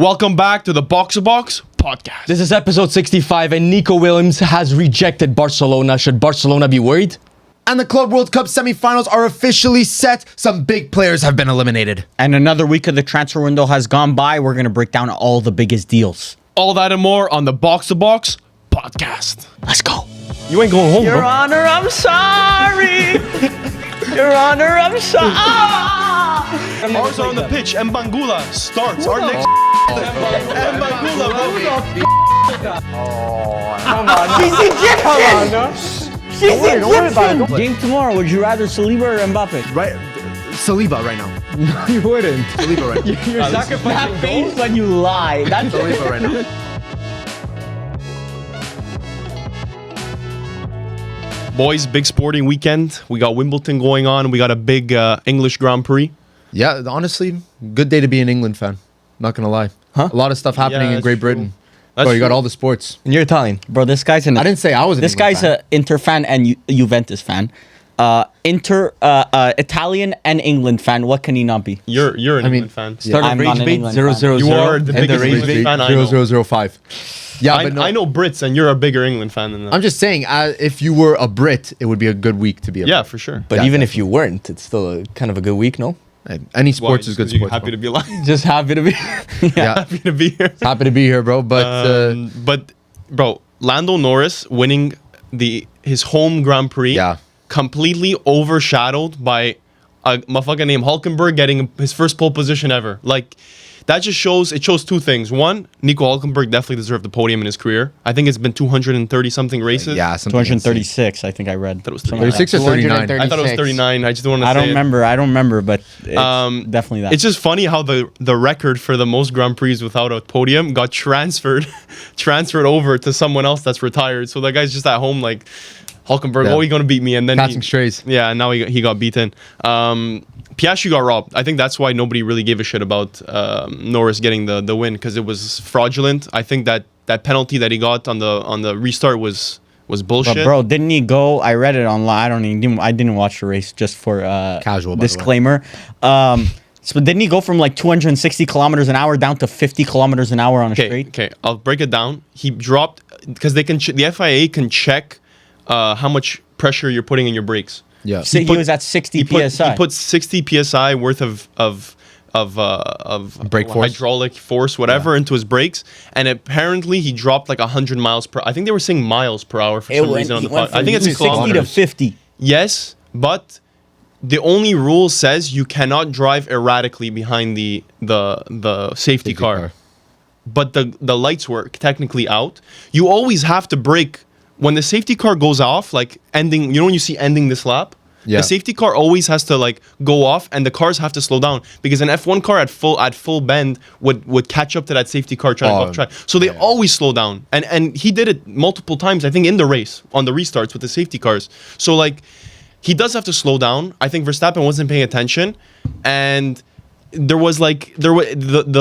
Welcome back to the Box2Box podcast. This is episode 65, and Nico Williams has rejected Barcelona. Should Barcelona be worried? And the Club World Cup semifinals are officially set. Some big players have been eliminated. And another week of the transfer window has gone by. We're going to break down all the biggest deals. All that and more on the Box2Box podcast. Let's go. You ain't going home, Your bro. Honor, I'm sorry. Your Honor, I'm sorry. Ours are on the pitch. Mbangula starts our next. Mbangula, She's Egyptian. Game tomorrow, would you rather Saliba or Mbappe? Right, Saliba right now. You wouldn't. Saliba right now. You're sacrificing That face when you lie. That's Saliba right now. Boys, big sporting weekend. We got Wimbledon going on. We got a big English Grand Prix. Yeah, honestly, good day to be an England fan. Not gonna lie. Huh? A lot of stuff happening Yeah, in that's Great true. Britain. That's Bro, you got true. all the sports. And you're Italian. Bro, this guy's I didn't say I was an This England guy's fan. an Inter fan and Juventus fan. Italian and England fan. What can he not be? You're an I mean, England fan. Start I'm of not rage an bait, England 0 fan. 0 You 0. are the And biggest rage England bait. fan I know. 0005. Yeah, but no, I know Brits, and you're a bigger England fan than them. I'm just saying, if you were a Brit, it would be a good week to be a Yeah, Brit. for sure. But Yeah, even if you weren't, it's still kind of a good week, no? Hey, any sports Why? is good Just 'cause you're sports. happy bro. to be alive. Just happy to be. Yeah, Happy to be here. happy to be here, bro. But bro, Lando Norris winning his home Grand Prix, Yeah. completely overshadowed by a motherfucker named Hulkenberg getting his first pole position ever. Like, that just shows two things. One, Nico Hulkenberg definitely deserved the podium in his career. I think it's been 230 something races. yeah, something insane. 236, I think I read. I thought it was Something 39. like 36 or 39. I thought it was 39. I just don't want to I say don't it. remember. I don't remember, but it's definitely that. It's just funny how the record for the most Grand Prix without a podium got transferred over to someone else that's retired. So that guy's just at home like, Hulkenberg, Yeah. oh, he's gonna beat me, and then Passing strays. Yeah, and now he got beaten. Piastri got robbed. I think that's why nobody really gave a shit about Norris getting the win, because it was fraudulent. I think that penalty that he got on the restart was bullshit. But bro, didn't he go? I read it online. I didn't watch the race, just for Casual, by the way. disclaimer. So didn't he go from like 260 kilometers an hour down to 50 kilometers an hour on a straight? Okay, I'll break it down. He dropped because the FIA can check how much pressure you're putting in your brakes. Yeah. So he was at 60 psi. He put 60 psi worth of Brake force? hydraulic force, whatever, into his brakes, and apparently he dropped like 100 miles per. I think they were saying miles per hour for some reason on the pod. I think it's 60 to kilometers. 50. Yes, but the only rule says you cannot drive erratically behind the safety car. But the lights were technically out. You always have to brake when the safety car goes off, like ending. You know when you see ending this lap. Yeah. The safety car always has to like go off, and the cars have to slow down because an F1 car at full bend would catch up to that safety car trying to go off track. So they always slow down, and he did it multiple times. I think in the race on the restarts with the safety cars. So like he does have to slow down. I think Verstappen wasn't paying attention, and the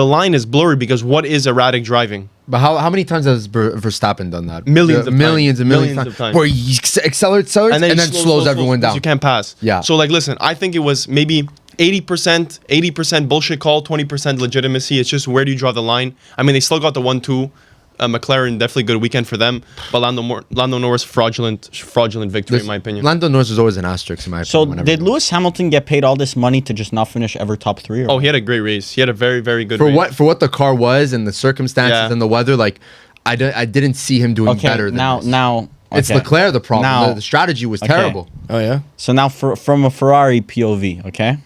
line is blurry because what is erratic driving? But how many times has Verstappen done that? Millions of millions times. and millions Millions of times. Where he accelerates and then slows everyone down. You can't pass. Yeah. So like, listen, I think it was maybe 80% bullshit call, 20% legitimacy. It's just where do you draw the line? I mean, they still got the 1-2. McLaren, definitely good weekend for them. But Lando Norris, fraudulent victory, in my opinion. Lando Norris is always an asterisk in my So opinion. did Lewis Hamilton get paid all this money to just not finish ever top 3? Or Oh, he had a great race. He had a very, very good for race. what the car was and the circumstances Yeah. and the weather, like I didn't see him doing okay, better than this. now It's okay. Leclerc the problem. Now- The strategy was okay. terrible. Oh, yeah? So now from a Ferrari POV, okay?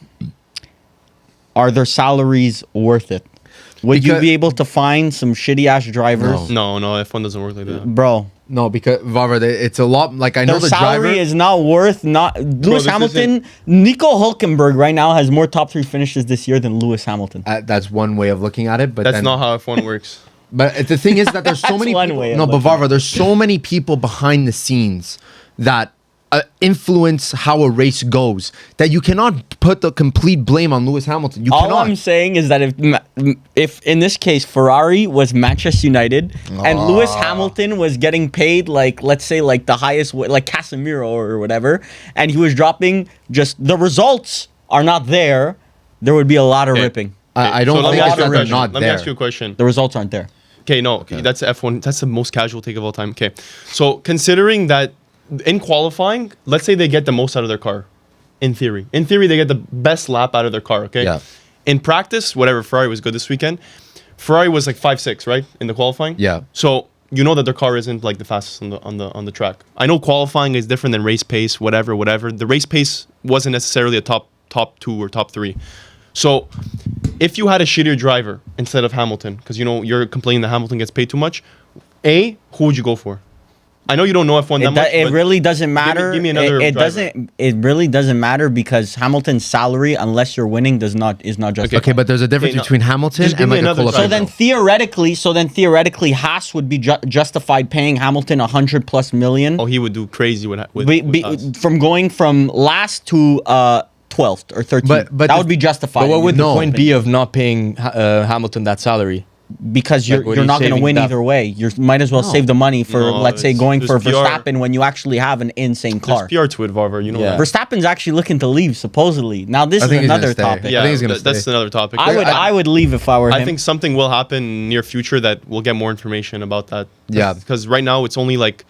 Are their salaries worth it? Would you Because- be able to find some shitty ass drivers? No, F1 doesn't work like that. Bro, No, because Varvar, it's a lot. Like I know their the driver. salary is not worth Lewis this Hamilton. Nico Hulkenberg right now has more top 3 finishes this year than Lewis Hamilton. That's one way of looking at it, but That's then, not how F1 works. But the thing is that there's so That's many one people. way of No, but looking Varvar, there's so many people behind the scenes that influence how a race goes that you cannot put the complete blame on Lewis Hamilton. You All cannot. I'm saying is that if in this case Ferrari was Manchester United and Lewis Hamilton was getting paid like, let's say, like the highest, like Casemiro or whatever, and he was dropping, just the results are not there would be a lot of ripping. I don't So let me think ask it's you a that they're question. not Let me there. ask you a question. The results aren't there. Okay, no, that's F1. That's the most casual take of all time. Okay, so considering that in qualifying, let's say they get the most out of their car. In theory, they get the best lap out of their car. Okay. Yeah. In practice, whatever, Ferrari was good this weekend. Ferrari was like 5-6, right, in the qualifying. Yeah. So you know that their car isn't like the fastest on the track. I know qualifying is different than race pace, whatever. The race pace wasn't necessarily a top 2 or top 3. So if you had a shittier driver instead of Hamilton, because you know you're complaining that Hamilton gets paid too much, who would you go for? I know you don't know F1 that much. It but really doesn't matter. Give me another It driver. doesn't. It really doesn't matter because Hamilton's salary, unless you're winning, is not justified. Okay, but there's a difference Okay, no. between Hamilton Just give and me like a another qualifying. driver. So then theoretically, Haas would be justified paying Hamilton $100+ million. Oh, he would do crazy with us. From going from last to 12th or 13th. But that the- would be justified. But what would the No. point be of not paying Hamilton that salary? Because Like, what you're are you not going to saving win that- either way. You might as well save the money for, No, let's say, it's- going for there's PR. Verstappen when you actually have an insane car. There's PR to it, Varvar. You know Yeah. that. Verstappen's actually looking to leave, supposedly. Now, this I is think he's gonna another stay. topic. Yeah. I think he's gonna that's stay. another topic. I would leave if I were him. I think something will happen near future that we'll get more information about that. Yeah. Because right now it's only like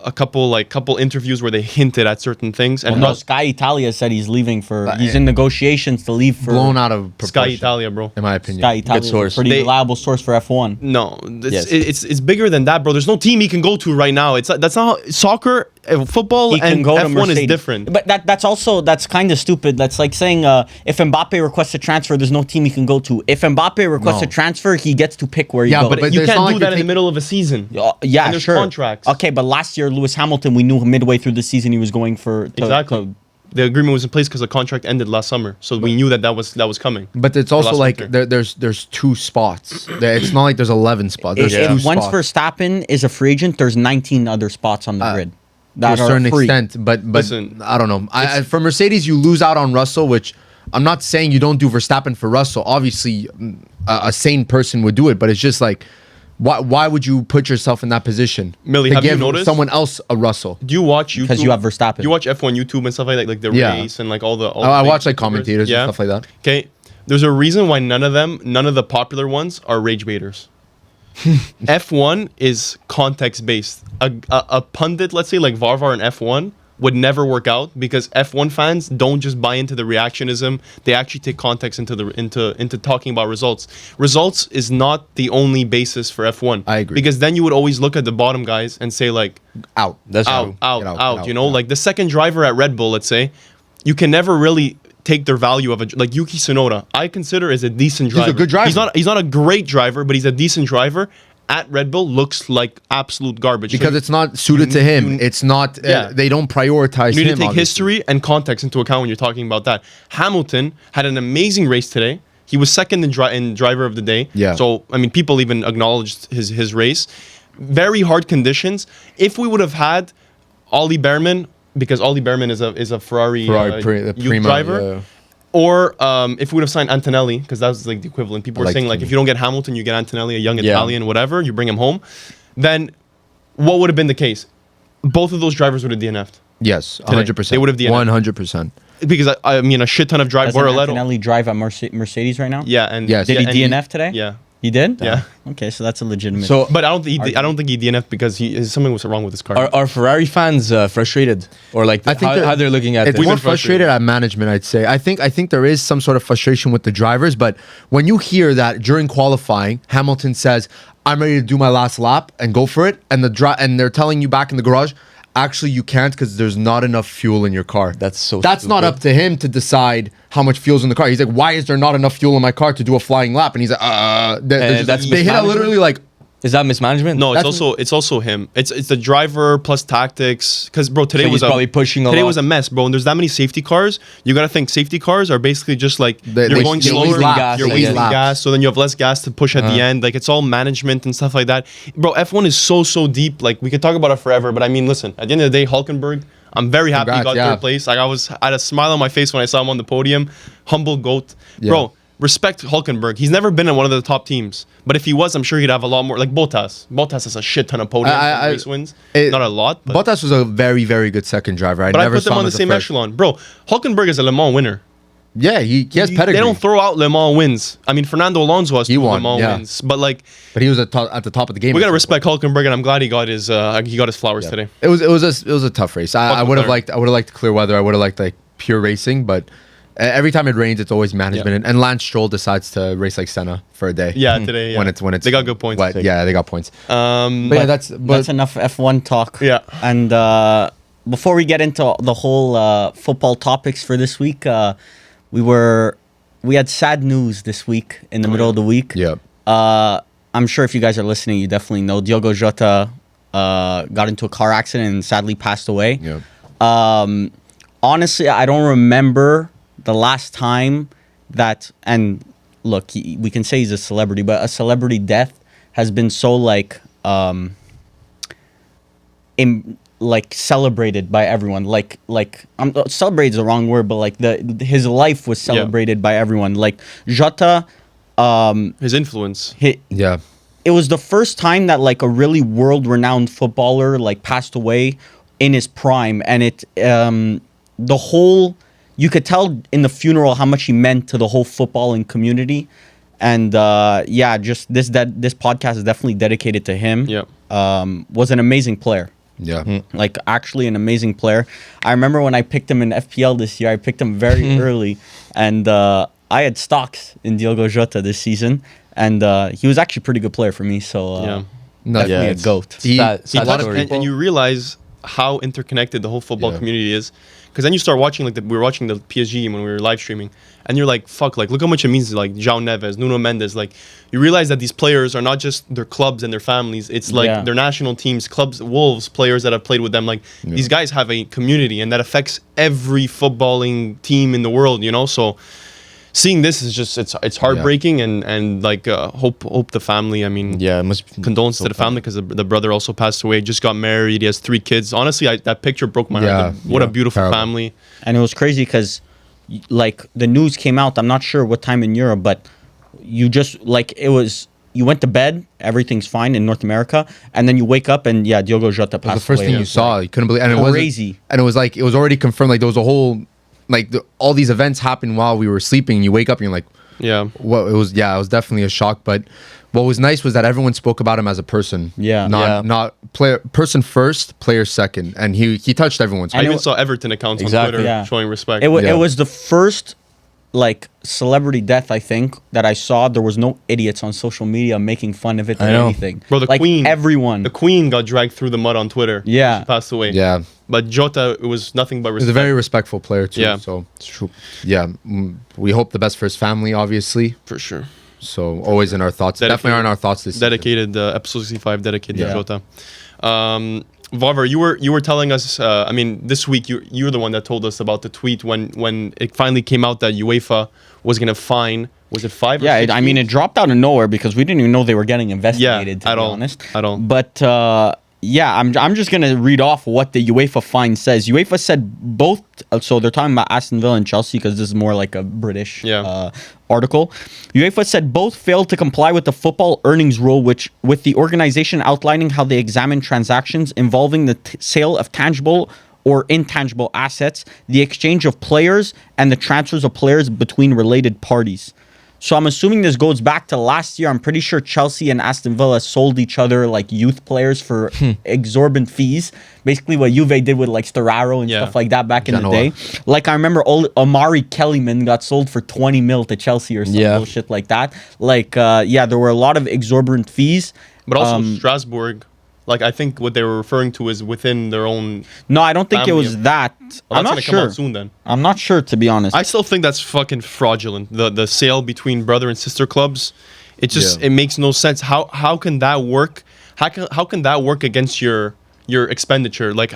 a couple interviews where they hinted at certain things and Well, no, how Sky Italia said he's leaving for. He's in negotiations to leave for. blown out of Sky proportion, Italia, bro. in my opinion. Sky Italia is a source. pretty They- reliable source for F1. No, Yes. it's bigger than that, bro. There's no team he can go to right now. That's not how soccer, football, He can and go to F1 is Mercedes. different. But that's kind of stupid. That's like saying if Mbappe requests a transfer, there's no team he can go to. If Mbappe requests No. a transfer, he gets to pick where he Yeah, goes. but you there's can't not do like that you're in the taking- middle of a season. Yeah, And there's sure. contracts. Okay, but last year Lewis Hamilton, we knew midway through the season he was going for Exactly. The agreement was in place because the contract ended last summer, so we knew that was coming. But it's also last like winter. there's 2 spots. It's not like there's 11 spots. There's If 2 once spots. Verstappen is a free agent, there's 19 other spots on the grid To that a are certain free. extent, but Listen, I don't know. For Mercedes, you lose out on Russell, which I'm not saying you don't do Verstappen for Russell. Obviously, a sane person would do it, but it's just like, why would you put yourself in that position? Millie, to have you give noticed- someone else a Russell? Do you watch YouTube? 'Cause you have Verstappen. You watch F1 YouTube and stuff like that, like the Yeah. race and like all the. I big watch like YouTubers? commentators and stuff like that. Okay, there's a reason why none of the popular ones are rage baiters. F1 is context based. A pundit, let's say like Varvar in F1, would never work out because F1 fans don't just buy into the reactionism. They actually take context into talking about results. Results is not the only basis for F1. I agree. Because then you would always look at the bottom guys and say like, Out. That's out, true. out, Get out. You know, get like the second driver at Red Bull, let's say, you can never really take their value of like Yuki Tsunoda. I consider is a decent a driver. good driver. He's not a great driver, but he's a decent driver. At Red Bull, looks like absolute garbage. because So it's not suited to him. It's not. Yeah. They don't prioritize you need him. to take obviously. history and context into account when you're talking about that. Hamilton had an amazing race today. He was second in driver of the day. Yeah. So I mean, people even acknowledged his race. Very hard conditions. If we would have had Ollie Behrman, because Ollie Behrman is a Ferrari, the youth Prima, driver. yeah. Or if we would have signed Antonelli, because that was like the equivalent. People I were like saying like him. if you don't get Hamilton, you get Antonelli, a young Yeah. Italian, whatever. You bring him home. Then what would have been the case? Both of those drivers would have DNF'd. Yes, Today. 100%. They would have DNF'd. 100%. Because I mean, a shit ton of drivers. Doesn't Bortoletto. Antonelli drive at Mercedes right now? Yeah, and Yes. Did yeah, he and DNF today? Yeah, He did? Yeah. Okay, so that's a legitimate. So but I don't think he DNF'd because something was wrong with his car. are Ferrari fans frustrated, or like I think how they're looking at it's this? more been frustrated frustrated. at management. I'd say. I think there is some sort of frustration with the drivers, but when you hear that during qualifying, Hamilton says, "I'm ready to do my last lap and go for it," and and they're telling you back in the garage, actually you can't because there's not enough fuel in your car. That's not stupid. up to him to decide how much fuel's in the car. He's like, why is there not enough fuel in my car to do a flying lap? And he's like, that's they hit it mismanagement? literally like. Is that mismanagement? No, That's- it's also him. It's the driver plus tactics. Because bro, today So he's was probably pushing a Today lot. was a mess, bro. And there's that many safety cars. You gotta think safety cars are basically just like They- you're they- going they slower, weasel gas, you're they wasting get laps. gas, so then you have less gas to push at the end. Like it's all management and stuff like that. Bro, F1 is so deep. Like we could talk about it forever, but I mean, listen. At the end of the day, Hulkenberg. I'm very happy he Congrats, got yeah. third place. Like I had a smile on my face when I saw him on the podium. Humble goat, bro. Respect Hulkenberg. He's never been in one of the top teams. But if he was, I'm sure he'd have a lot more. Like Bottas. Bottas has a shit ton of podiums and race wins. Not a lot, but Bottas was a very, very good second driver. I never put them saw on him the as a same first. echelon. Bro, Hulkenberg is a Le Mans winner. Yeah, he has pedigree. They don't throw out Le Mans wins. I mean, Fernando Alonso has 2 Le won, Mans yeah. wins, but like but he was at the top of the game. we gotta respect Hulkenberg, and I'm glad he got his flowers today. It was a tough race. I would have liked clear weather. I would have liked like pure racing, but every time it rains, it's always management. And Lance Stroll decides to race like Senna for a day. Yeah, today. Yeah. When it's they got good points. Wet. Yeah, they got points. But yeah, that's enough F1 talk. Yeah. And before we get into the whole football topics for this week, we had sad news this week in the middle of the week. Yeah. I'm sure if you guys are listening, you definitely know Diogo Jota got into a car accident and sadly passed away. Yeah. Honestly, I don't remember the last time that, and look, we can say he's a celebrity, but a celebrity death has been so like celebrated by everyone. Celebrated is the wrong word, but like his life was celebrated by everyone. Like Jota, his influence. Yeah. It was the first time that like a really world-renowned footballer like passed away in his prime, and the whole, you could tell in the funeral how much he meant to the whole footballing community. And just this podcast is definitely dedicated to him. Yeah. Was an amazing player. Yeah. Like actually an amazing player. I remember when I picked him in FPL this year, I picked him very early, and I had stocks in Diogo Jota this season, and he was actually a pretty good player for me. So definitely a GOAT. And you realize how interconnected the whole football community is, because then you start watching we were watching the PSG when we were live streaming, and you're like, fuck, like look how much it means to like João Neves, Nuno Mendes. Like you realize that these players are not just their clubs and their families, it's like their national teams, clubs, Wolves players that have played with them. Like these guys have a community, and that affects every footballing team in the world, you know. So seeing this is just it's heartbreaking, and like hope the family, I mean, it must be condolences to the family, because the brother also passed away, just got married, he has 3 kids. Honestly, that picture broke my heart. What a beautiful family. And it was crazy because like the news came out, I'm not sure what time in Europe, but you just like you went to bed, everything's fine in North America, and then you wake up and Diogo Jota passed away. The first thing you saw, you couldn't believe, and it was crazy. And it was like it was already confirmed. Like there was a whole all these events happened while we were sleeping, and you wake up and you're like, well, it was definitely a shock. But what was nice was that everyone spoke about him as a person. Not player, person first, player second, and he touched everyone's. I even saw Everton accounts on Twitter showing respect. It was the first like celebrity death I think that I saw. There was no idiots on social media making fun of it or anything. Bro, the Queen, everyone, the Queen got dragged through the mud on Twitter. She passed away. But Jota, it was nothing but respect. He's a very respectful player too. So it's true. We hope the best for his family, obviously, for sure. So always in our thoughts. Definitely are in our thoughts this dedicated episode 65 dedicated to Jota. Varvar, you were telling us. I mean, this week you were the one that told us about the tweet when it finally came out that UEFA was going to fine. Was it 5? Yeah, I mean, it dropped out of nowhere because we didn't even know they were getting investigated. To be honest, at all. But I'm just gonna read off what the UEFA fine says. UEFA said both. So they're talking about Aston Villa and Chelsea because this is more like a British article. UEFA said both failed to comply with the football earnings rule, with the organization outlining how they examine transactions involving the sale of tangible or intangible assets, the exchange of players, and the transfers of players between related parties. So I'm assuming this goes back to last year. I'm pretty sure Chelsea and Aston Villa sold each other like youth players for exorbitant fees. Basically what Juve did with like Storaro and stuff like that back in the day. Like I remember Omari Kellyman got sold for 20 mil to Chelsea or some bullshit like that. Like, there were a lot of exorbitant fees. But also Strasbourg. Like, I think what they were referring to is within their own. No, I don't think it was that. I'm not sure. Come out soon, then. I'm not sure, to be honest. I still think that's fucking fraudulent. The sale between brother and sister clubs, it just it makes no sense. How can that work? How can that work against your expenditure? Like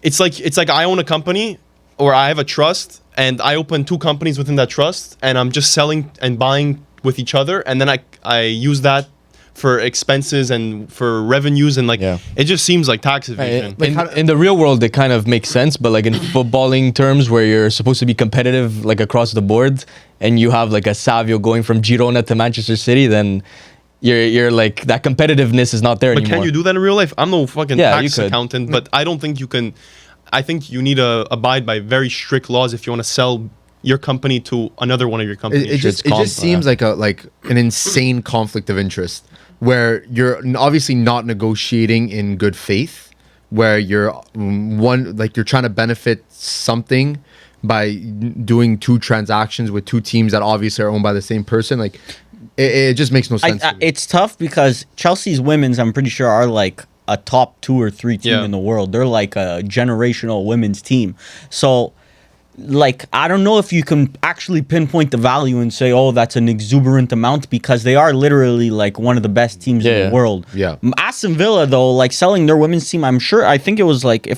it's like I own a company or I have a trust and I open 2 companies within that trust and I'm just selling and buying with each other, and then I use that for expenses and for revenues, and like it just seems like tax evasion. In the real world, it kind of makes sense, but like in footballing terms, where you're supposed to be competitive like across the board, and you have like a Savio going from Girona to Manchester City, then you're like that competitiveness is not there anymore. But can you do that in real life? I'm no fucking tax accountant, but I don't think you can. I think you need to abide by very strict laws if you want to sell your company to another one of your companies. It just seems like an insane conflict of interest where you're obviously not negotiating in good faith, where you're trying to benefit something by doing two transactions with two teams that obviously are owned by the same person. Like it just makes no sense. It's tough because Chelsea's women's, I'm pretty sure, are like a top 2 or 3 team in the world. They're like a generational women's team. So, like, I don't know if you can actually pinpoint the value and say, oh, that's an exuberant amount, because they are literally like one of the best teams in the world. Yeah. Aston Villa, though, like selling their women's team, I think it was like,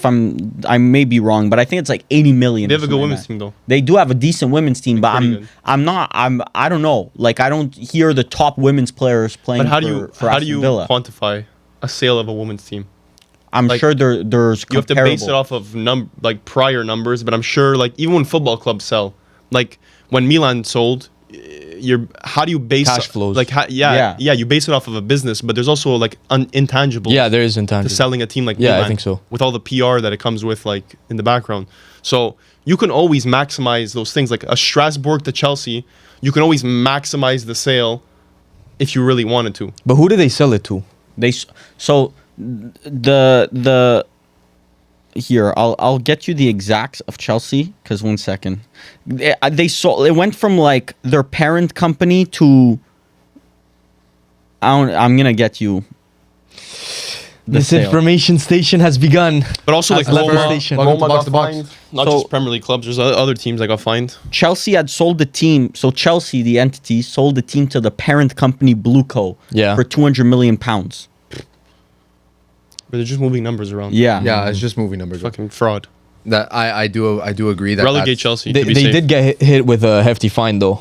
I may be wrong, but I think it's like 80 million. They have a good women's team, though. They do have a decent women's team, but I don't know. Like, I don't hear the top women's players playing. But how do you Villa. quantify a sale of a women's team? I'm sure there's you have to base it off of prior numbers, but I'm sure like even when football clubs sell, like when Milan sold, how do you base cash flows? Like you base it off of a business, but there's also like intangible. Yeah, there is intangible to selling a team like Milan. I think so. With all the PR that it comes with, like in the background, so you can always maximize those things. Like a Strasbourg to Chelsea, you can always maximize the sale if you really wanted to. But who do they sell it to? Here I'll get you the exacts of Chelsea, because 1 second, they sold. It went from like their parent company to I'm gonna get you. This information station has begun. But also like Roma got Box2Box. fined. Not just Premier League clubs. There's other teams that got fined. Chelsea had sold the team. So Chelsea, the entity, sold the team to the parent company Blueco for £200 million. But they're just moving numbers around. Yeah, it's just moving numbers. Fucking fraud. That I do agree that relegate Chelsea. They did get hit with a hefty fine though,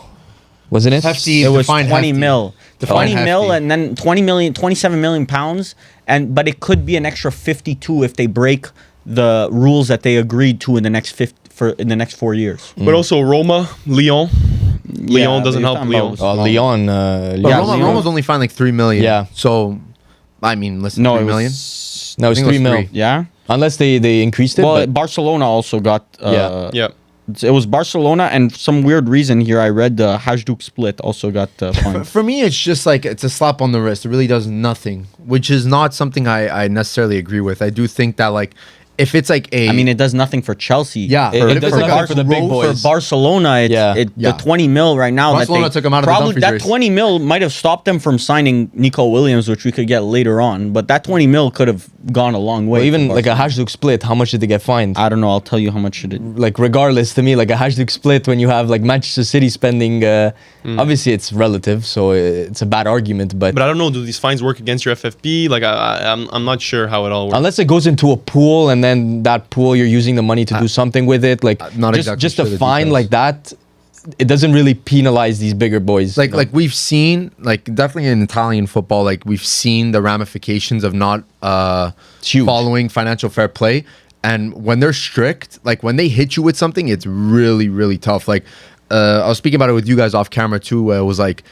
wasn't it? Hefty. It was 20 mil. 20 mil hefty. and then 27 million pounds, but it could be an extra 52 if they break the rules that they agreed to in the next 4 years. But also Roma, Lyon doesn't help Lyon. Lyon. Roma's only fined like 3 million. Yeah. So, I mean, listen, 3 million. No, it's 3 mil. Yeah. Unless they increased it. Well, but Barcelona also got. Yeah. It was Barcelona, and some weird reason here I read the Hajduk Split also got fined. For me, it's just like it's a slap on the wrist. It really does nothing, which is not something I necessarily agree with. I do think that like if it's like I mean, it does nothing for Chelsea. Yeah, it does nothing for the big boys. For Barcelona, the 20 mil right now. Barcelona took them out of the Dumfries that race. 20 mil might have stopped them from signing Nico Williams, which we could get later on. But that 20 mil could have gone a long way. Well, even like a Hajduk Split, how much did they get fined? I don't know. I'll tell you how much it is. Like regardless, to me, like a Hajduk Split, when you have like Manchester City spending, obviously it's relative, so it's a bad argument. But I don't know. Do these fines work against your FFP? Like I'm not sure how it all works. Unless it goes into a pool and then that pool you're using the money to do something with it, like not just exactly a fine like that, it doesn't really penalize these bigger boys. Like we've seen, like definitely in Italian football, like we've seen the ramifications of not following financial fair play. And when they're strict, like when they hit you with something, it's really, really tough. Like I was speaking about it with you guys off camera too, where it was like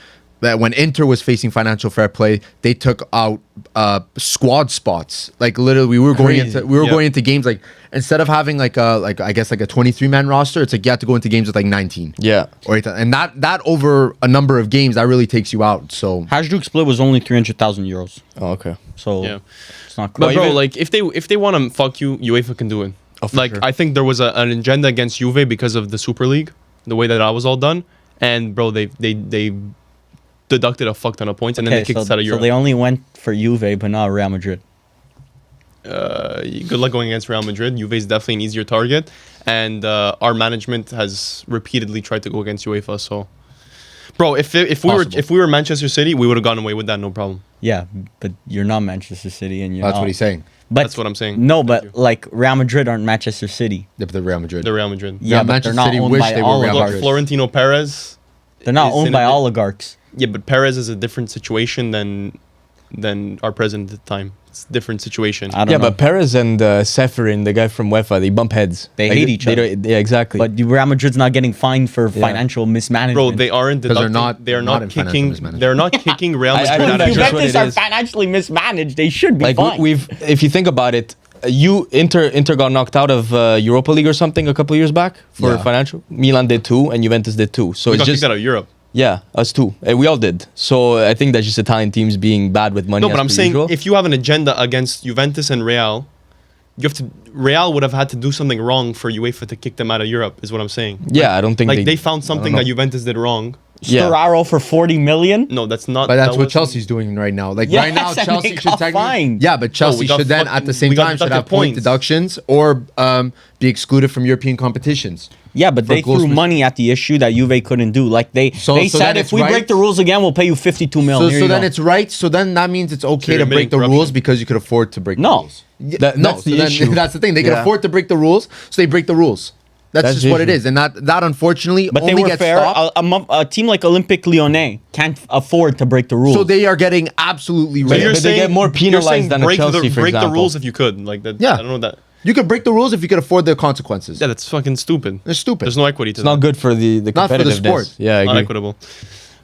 that when Inter was facing financial fair play, they took out squad spots. Like literally, we were going into games like instead of having like a 23-man roster, it's like you have to go into games with like 19. Yeah, and that over a number of games that really takes you out. So Hajduk Split was only 300,000 euros. Oh, okay. So it's not. But bro, like if they want to fuck you, UEFA can do it. Like sure. I think there was an agenda against Juve because of the Super League, the way that was all done, and bro, they deducted a fuck ton of points, and then they kicked us out of Europe. So they only went for Juve, but not Real Madrid. Good luck going against Real Madrid. Juve is definitely an easier target, and our management has repeatedly tried to go against UEFA. So, bro, if we were Manchester City, we would have gone away with that, no problem. Yeah, but you're not Manchester City, and that's what he's saying. But that's what I'm saying. No, but like Real Madrid aren't Manchester City. Yeah, but they're Real Madrid. They're Real Madrid. Yeah, but Manchester they're not City owned wish by they were Real Look, Madrid. Florentino Perez. They're not owned by oligarchs. Yeah, but Perez is a different situation than our president at the time. It's a different situation. I don't know. But Perez and Seferin, the guy from UEFA, they bump heads. They hate each other. Yeah, exactly. But Real Madrid's not getting fined for financial mismanagement. Bro, they aren't deducting. They're not kicking. They're not kicking Real Madrid out of If Champions Juventus are financially mismanaged, they should be fined. If you think about it, Inter got knocked out of Europa League or something a couple of years back for financial. Milan did too, and Juventus did too. So We it's got just kicked out of Europe. yeah, us too. We all did. So I think that's just Italian teams being bad with money. No, but as I'm per saying usual. if you have an agenda against Juventus and Real, Real would have had to do something wrong for UEFA to kick them out of Europe. Is what I'm saying. yeah, I don't think Like they found something that Juventus did wrong. Yeah. Storaro for 40 million. No, that's not. But that's that what wasn't- Chelsea's doing right now. Like Yes, right now, and Chelsea they should got technically. fined. Yeah, but Chelsea we got should then fucking- at the same we got time should deducted have point points. deductions or be excluded from European competitions. Yeah, but For they close threw mis- money at the issue that Juve couldn't do. Like they So said, then if it's we right. break the rules again, we'll pay you 52 million. So then it's right. So then that means it's okay you're to break the admitting rules corruption. because you could afford to break the No. rules. That's the then issue. that's the thing. They can Yeah. afford to break the rules, so they break the rules. That's That's just the what it issue. is, and that unfortunately But they only were gets fair. stopped. A team like Olympique Lyonnais can't afford to break the rules. So they are getting absolutely So right. you're but they saying get more you're penalized saying than a break Chelsea, the, for break the example. rules if you could. Like that. Yeah. I don't know that. You could break the rules if you could afford the consequences. Yeah, that's fucking stupid. They're stupid. There's no equity to It's not good for the Not for the competitiveness. sport. Yeah, I Not agree. equitable.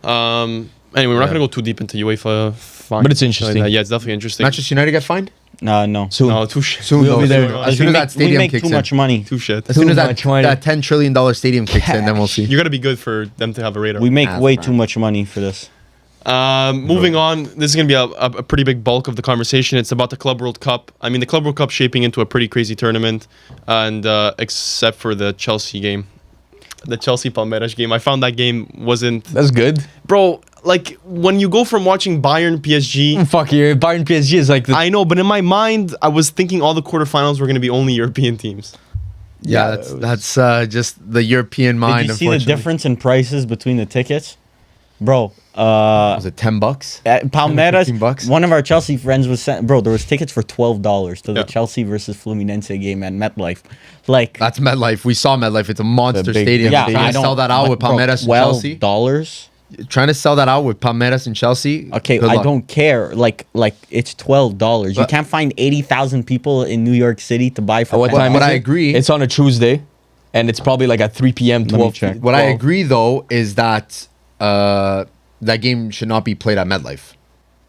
Anyway, we're not gonna go too deep into UEFA. Fine. But it's interesting. Yeah, it's definitely interesting. Manchester United get fined no. Soon. No, too shit. soon. We'll though, be there. soon. As soon as that we stadium make kicks too in. much money. Too shit. As soon Too as that, much money. that $10 trillion stadium kicks in, then we'll see. You gotta be good for them to have a radar. We make Ah, way right. too much money for this. Moving on, this is going to be a pretty big bulk of the conversation. It's about the Club World Cup. I mean, the Club World Cup shaping into a pretty crazy tournament, and except for the Chelsea game, the Chelsea Palmeiras game. I found that game wasn't, That's good. bro. Like when you go from watching Bayern PSG, Fuck you. Bayern PSG is like the I know, but in my mind, I was thinking all the quarterfinals were going to be only European teams. Yeah, that's just the European mind. Did you see the unfortunately. difference in prices between the tickets, bro? Was it $10? At Palmeiras, $15? one of our Chelsea friends was sent. Bro, there was tickets for $12 to the Yeah. Chelsea versus Fluminense game at MetLife. Like, That's MetLife. We saw MetLife. It's a monster big- stadium. yeah, Trying to sell that out with Palmeiras and Chelsea. $12. Trying to sell that out with Palmeiras and Chelsea. Okay, Good I luck. don't care. Like it's $12. You But- can't find 80,000 people in New York City to buy for. At what $10. time but is I it? agree. It's on a Tuesday, and it's probably like at 3 p.m. me 12. check. What I 12. agree though is that that game should not be played at MetLife.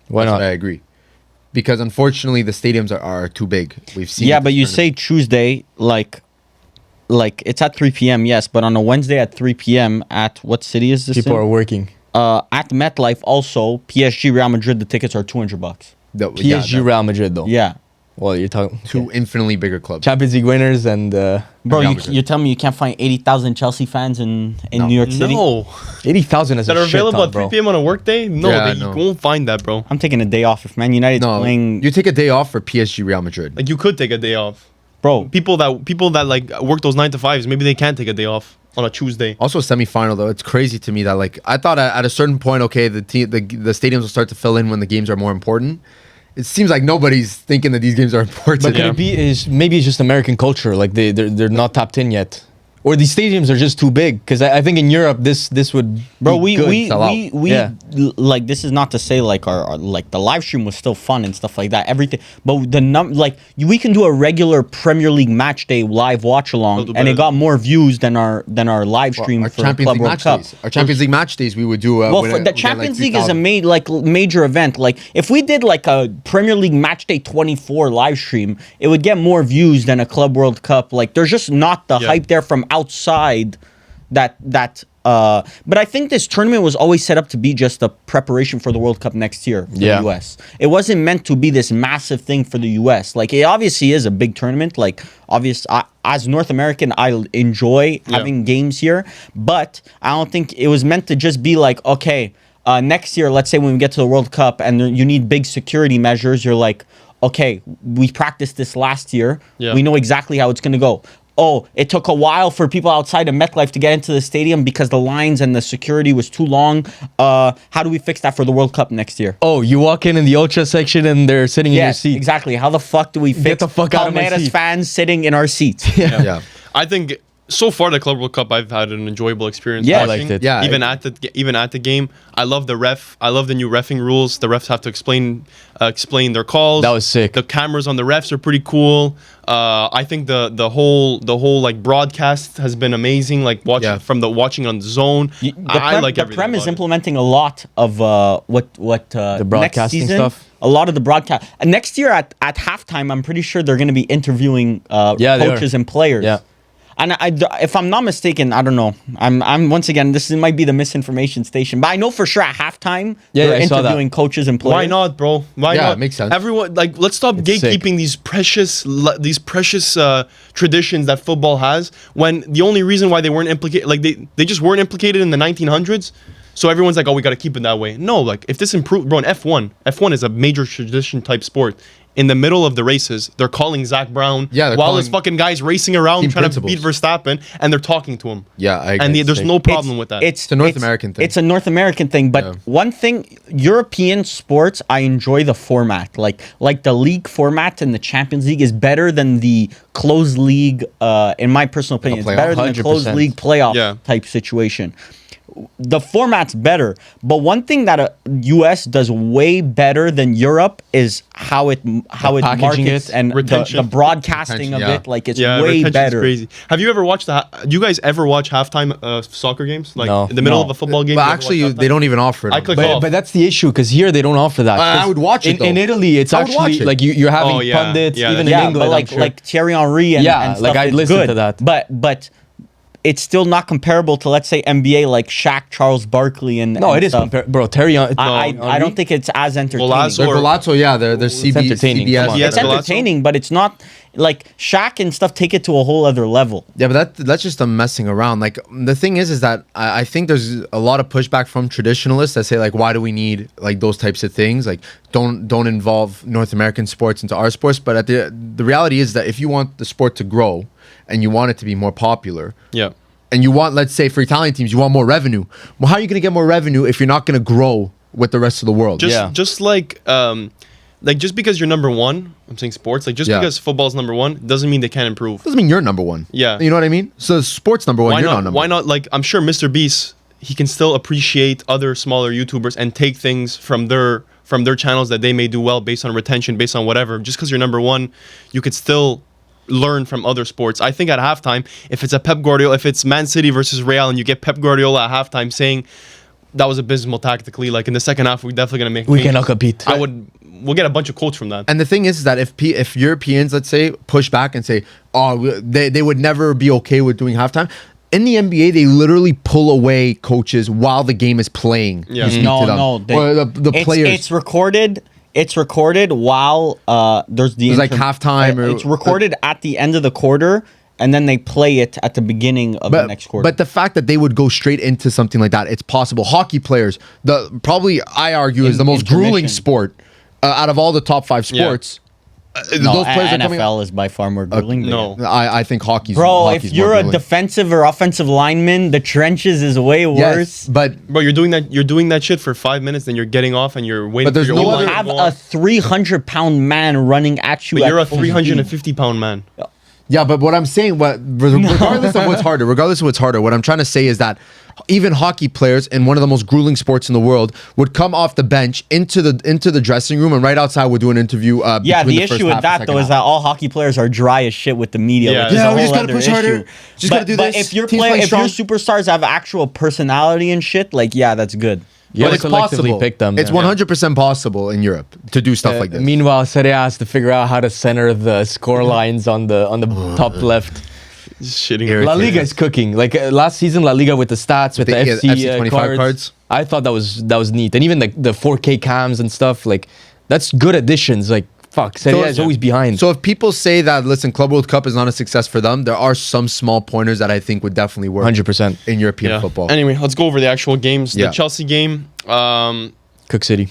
Why That's not? what I agree. Because unfortunately the stadiums are too big. We've seen. Yeah, it but this you tournament. say Tuesday, like it's at 3 p.m. Yes, but on a Wednesday at 3 p.m. at what city is this? People in? are working. At MetLife also PSG Real Madrid. The tickets are $200. PSG Real Madrid though. Yeah, Well, you're talking two infinitely bigger clubs. Champions League winners and bro, Real you, Madrid. you're telling me you can't find 80,000 Chelsea fans in No. New York City? No, 80,000 is that a are shit available ton, at 3 bro. p.m. on a workday. No, Yeah, you no. won't find that, bro. I'm taking a day off if Man United's No, playing. you take a day off for PSG Real Madrid. Like you could take a day off. Bro, People that like work those 9 to 5s, maybe they can take a day off on a Tuesday. Also, semifinal though, it's crazy to me that like I thought at a certain point, okay, the stadiums will start to fill in when the games are more important. It seems like nobody's thinking that these games are important. But could it be maybe it's just American culture, like they're not tapped in yet, or these stadiums are just too big? Because I think in Europe this would bro, be good. sell out. Yeah. like this is not to say like our like the live stream was still fun and stuff like that. Everything, but we can do a regular Premier League match day live watch We'll along, do and it better. got more views than our live stream our for the Champions Club League World match Cup. days. Our Champions League match days we would do. Well, with for a- the with, Champions like, League is a 3,000. major event. Like if we did like a Premier League match day 24 live stream, it would get more views than a Club World Cup. Like there's just not the Yeah. hype there from outside. But I think this tournament was always set up to be just a preparation for the World Cup next year for Yeah. the US. It wasn't meant to be this massive thing for the US. Like it obviously is a big tournament. Like as North American, I enjoy having games here, but I don't think it was meant to just be like, okay, next year, let's say when we get to the World Cup and you need big security measures, you're like, okay, we practiced this last year. Yeah. We know exactly how it's going to go. Oh, it took a while for people outside of MetLife to get into the stadium because the lines and the security was too long. How do we fix that for the World Cup next year? Oh, you walk in the ultra section and they're sitting in your seat. exactly. How the fuck do we fix the fuck out of my Palmeiras seat. fans sitting in our seats? Yeah. I think so far the Club World Cup, I've had an enjoyable experience. Yeah, I watching. liked it. Yeah, even at the game, I love the ref. I love the new reffing rules. The refs have to explain their calls. That was sick. The cameras on the refs are pretty cool. I think the whole like broadcast has been amazing. Like watching on the zone. I like the everything Prem is about it. implementing a lot of what the broadcasting next season, stuff. A lot of the broadcast. And next year at halftime, I'm pretty sure they're going to be interviewing they are. coaches and players. Yeah. And if I'm not mistaken, I don't know. I'm once again, this might be the misinformation station, but I know for sure at halftime they're I saw that. interviewing coaches and players. Why not, bro? Why Yeah, not? it makes sense. Everyone, like, let's stop It's sick. gatekeeping these precious traditions that football has. When the only reason why they weren't implicated, like they just weren't implicated in the 1900s. So everyone's like, oh, we got to keep it that way. No, like if this improved, bro, in F1 is a major tradition type sport. In the middle of the races, they're calling Zach Brown Yeah, they're while calling this fucking guy's racing around team trying principles. to beat Verstappen, and they're talking to him. Yeah, I agree. And there's no problem with that. It's a North American thing. It's a North American thing, but Yeah. one thing, European sports, I enjoy the format. Like the league format in the Champions League is better than the closed league. In my personal opinion, it's playoff, better than the closed 100%. league playoff Yeah. type situation. The format's better, but one thing that US does way better than Europe is how it packaging markets it, and retention. the broadcasting Retention, of yeah. it. Like it's Yeah, way retention's better. crazy. Have you ever watched do you guys ever watch halftime soccer games? Like No. in the middle No. of a football game? But you ever actually, watch they halftime? don't even offer it. I on click the- off. But that's the issue because here they don't offer that. I would watch it, In though. Italy, it's I would watch actually it. like you're having Oh, yeah. pundits, Yeah, even that's- in Yeah, England. but I'm sure. like Thierry Henry and Yeah, and like, stuff, I'd it's listen good. to that. But it's still not comparable to, let's say, NBA like Shaq, Charles Barkley, and no, and it is stuff. bro. Terry, I don't think it's as entertaining. Golazo They're or- Golazzo, yeah, they're CB, entertaining, CBS. come on. Yeah, It's Golazo? entertaining, but it's not like Shaq and stuff take it to a whole other level. Yeah, but that's just them messing around. Like the thing is that I think there's a lot of pushback from traditionalists that say like, why do we need like those types of things? Like don't involve North American sports into our sports. But at the reality is that if you want the sport to grow and you want it to be more popular, Yeah. and you want, let's say for Italian teams, you want more revenue. Well, how are you going to get more revenue if you're not going to grow with the rest of the world? Just like just because you're number one, I'm saying sports, like just Yeah. because football's number one doesn't mean they can't improve. Doesn't mean you're number one. Yeah. You know what I mean? So sports number one, Why you're not not? number Why one. not? Like I'm sure Mr. Beast, he can still appreciate other smaller YouTubers and take things from their channels that they may do well based on retention, based on whatever. Just because you're number one, you could still learn from other sports. I think at halftime, if it's a Pep Guardiola, if it's Man City versus Real, and you get Pep Guardiola at halftime saying that was abysmal tactically, like in the second half, we're definitely gonna make. we changes," cannot compete. We'll get a bunch of quotes from that. And the thing is that if Europeans, let's say, push back and say, they would never be okay with doing halftime. In the NBA, they literally pull away coaches while the game is playing. Yeah. to speak No, to them. no, Or the players. It's recorded. It's recorded while there's the There's like halftime or- it's recorded at the end of the quarter, and then they play it at the beginning of the next quarter. But the fact that they would go straight into something like that, it's possible. Hockey players, probably I argue is the most grueling intermission. sport out of all the top 5 sports. no, those players are coming. NFL is by far more grueling. but no. yeah. I think hockey's. Bro, hockey's if you're more a grueling. defensive or offensive lineman, the trenches is way worse. Yes, but Bro, you're doing that shit for 5 minutes, then you're getting off and you're waiting. But there's for your no O-line other- to Have go a on. 300-pound man running at you. But at you're a full speed. 350-pound man. yeah, but what I'm saying, regardless of what's harder, what I'm trying to say is that even hockey players in one of the most grueling sports in the world would come off the bench into the dressing room and right outside would do an interview. Yeah, between the first issue half with and that second though is half. that all hockey players are dry as shit with the media. Yeah. Which is Yeah, a we whole just gotta other push harder. issue. Just gotta do but this. if your Team's playing if your strong. superstars have actual personality and shit, like yeah, that's good. You But gotta it's selectively possible. pick them. It's yeah. 100% possible in Europe to do stuff like this. Meanwhile, Serie A has to figure out how to center the score lines on the top left. Just shitting. Irritating. La Liga is cooking. Like last season, La Liga with the stats, with the, The FC, FC 25 cards. I thought that was neat, and even the 4K cams and stuff. Like that's good additions. Like fuck, Serie A is always behind. So if people say that, listen, Club World Cup is not a success for them, there are some small pointers that I think would definitely work 100%. in European Yeah. football. Anyway, let's go over the actual games. Yeah. The Chelsea game. Cook City.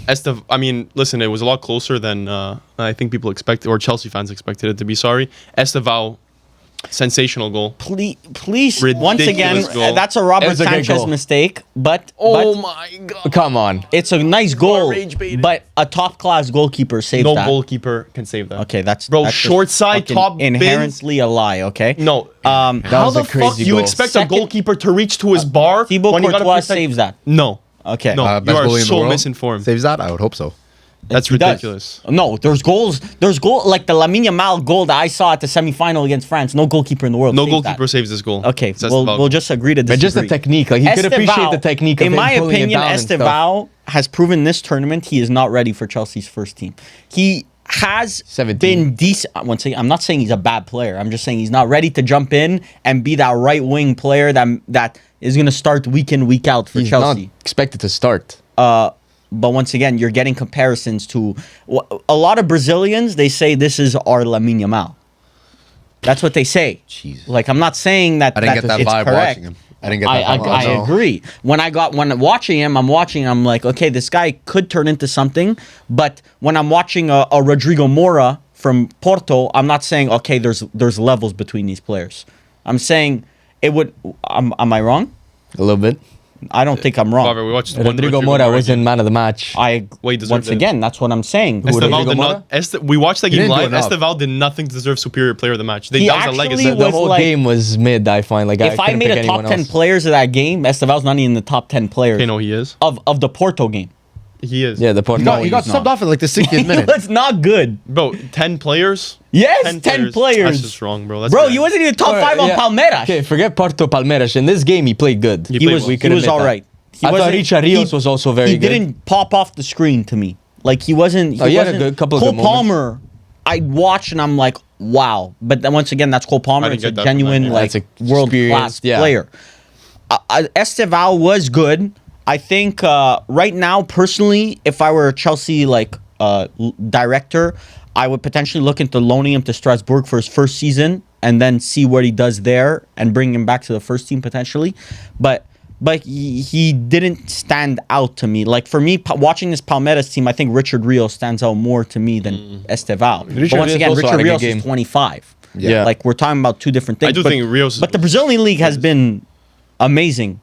I mean, listen, it was a lot closer than I think people expected, or Chelsea fans expected it to be. Sorry, Estevao Sensational goal. Please, once again, Ridiculous goal. that's a It Robert was a great Sanchez goal. mistake, but My God. Come on. it's a nice goal. rage baited. But a top class goalkeeper saves No that. goalkeeper can save that. Okay, that's Bro, that's just short side, fucking top bins. inherently a lie. Okay, No. Um, How was a the fuck crazy you goal. expect Second- a goalkeeper to reach to his bar Thibaut when you gotta Courtois protect? saves that. No. Okay, No. Best You are goalie in the so world. misinformed. Saves that? I would hope so. That's He does. ridiculous. No, there's goals. There's goal like the Lamine Yamal goal that I saw at the semifinal against France. No goalkeeper in the world. No saves goalkeeper that. saves this goal. Okay, Says we'll about- we'll just agree to disagree. But just the technique. Like, he could appreciate the technique of in him my pulling it opinion, down and stuff. Estevao has proven this tournament he is not ready for Chelsea's first team. He has 17. been decent. Once again, I'm not saying he's a bad player. I'm just saying he's not ready to jump in and be that right wing player that is going to start week in, week out for He's Chelsea. not expected to start. But once again, you're getting comparisons to a lot of Brazilians. They say this is our Lamine Yamal. That's what they say. Jesus. Like, I'm not saying that I didn't get that it's vibe correct. watching him. I didn't get that vibe. I agree. When watching him, I'm like, okay, this guy could turn into something. But when I'm watching a Rodrigo Moura from Porto, I'm not saying, okay, there's levels between these players. I'm saying it would. Am I wrong? A little bit. I don't think I'm wrong. Barvar, we watched one Rodrigo Moura wasn't man of the match. Well, he deserved Once it. again, that's what I'm saying. Rodrigo Esteval did Moura? not. We watched that game didn't do live. enough. Esteval did nothing to deserve superior player of the match. He That was a actually legacy. The was whole like- game was mid, I find. Like, If I couldn't made pick a top anyone 10 else. players of that game, Esteval's not even in the top 10 players Okay, no, he is. of the Porto game. He is. Yeah, the Porto. He got he's subbed not. off at like the 60th He minute. was not good. Bro, 10 players? Yes, 10 That's players. just wrong, bro. That's Bro, bad. he wasn't even top Alright, 5 on yeah. Palmeiras. Okay, forget Porto Palmeiras. In this game, he played good. He He played was, well. he could was admit all that. right. He I thought wasn't- Richard Rios was also very he good. didn't pop off the screen to me. Like, he wasn't. Oh, he had a wasn't- good couple of Cole good moments. Palmer, I watched and I'm like, wow. But then once again, that's Cole Palmer. I didn't It's a get that from genuine, that. like, That's a world class experienced, yeah. player. Esteval was good. I think right now, personally, if I were a Chelsea director, I would potentially look into loaning him to Strasbourg for his first season and then see what he does there and bring him back to the first team potentially. But he didn't stand out to me. Like, for me, watching this Palmeiras team, I think Richard Rios stands out more to me than Esteval. But Richard once Rios again, also Richard had a good Rios game. is 25. Yeah. Like, we're talking about two different things. I do But- think Rios is- But the Brazilian league has been amazing.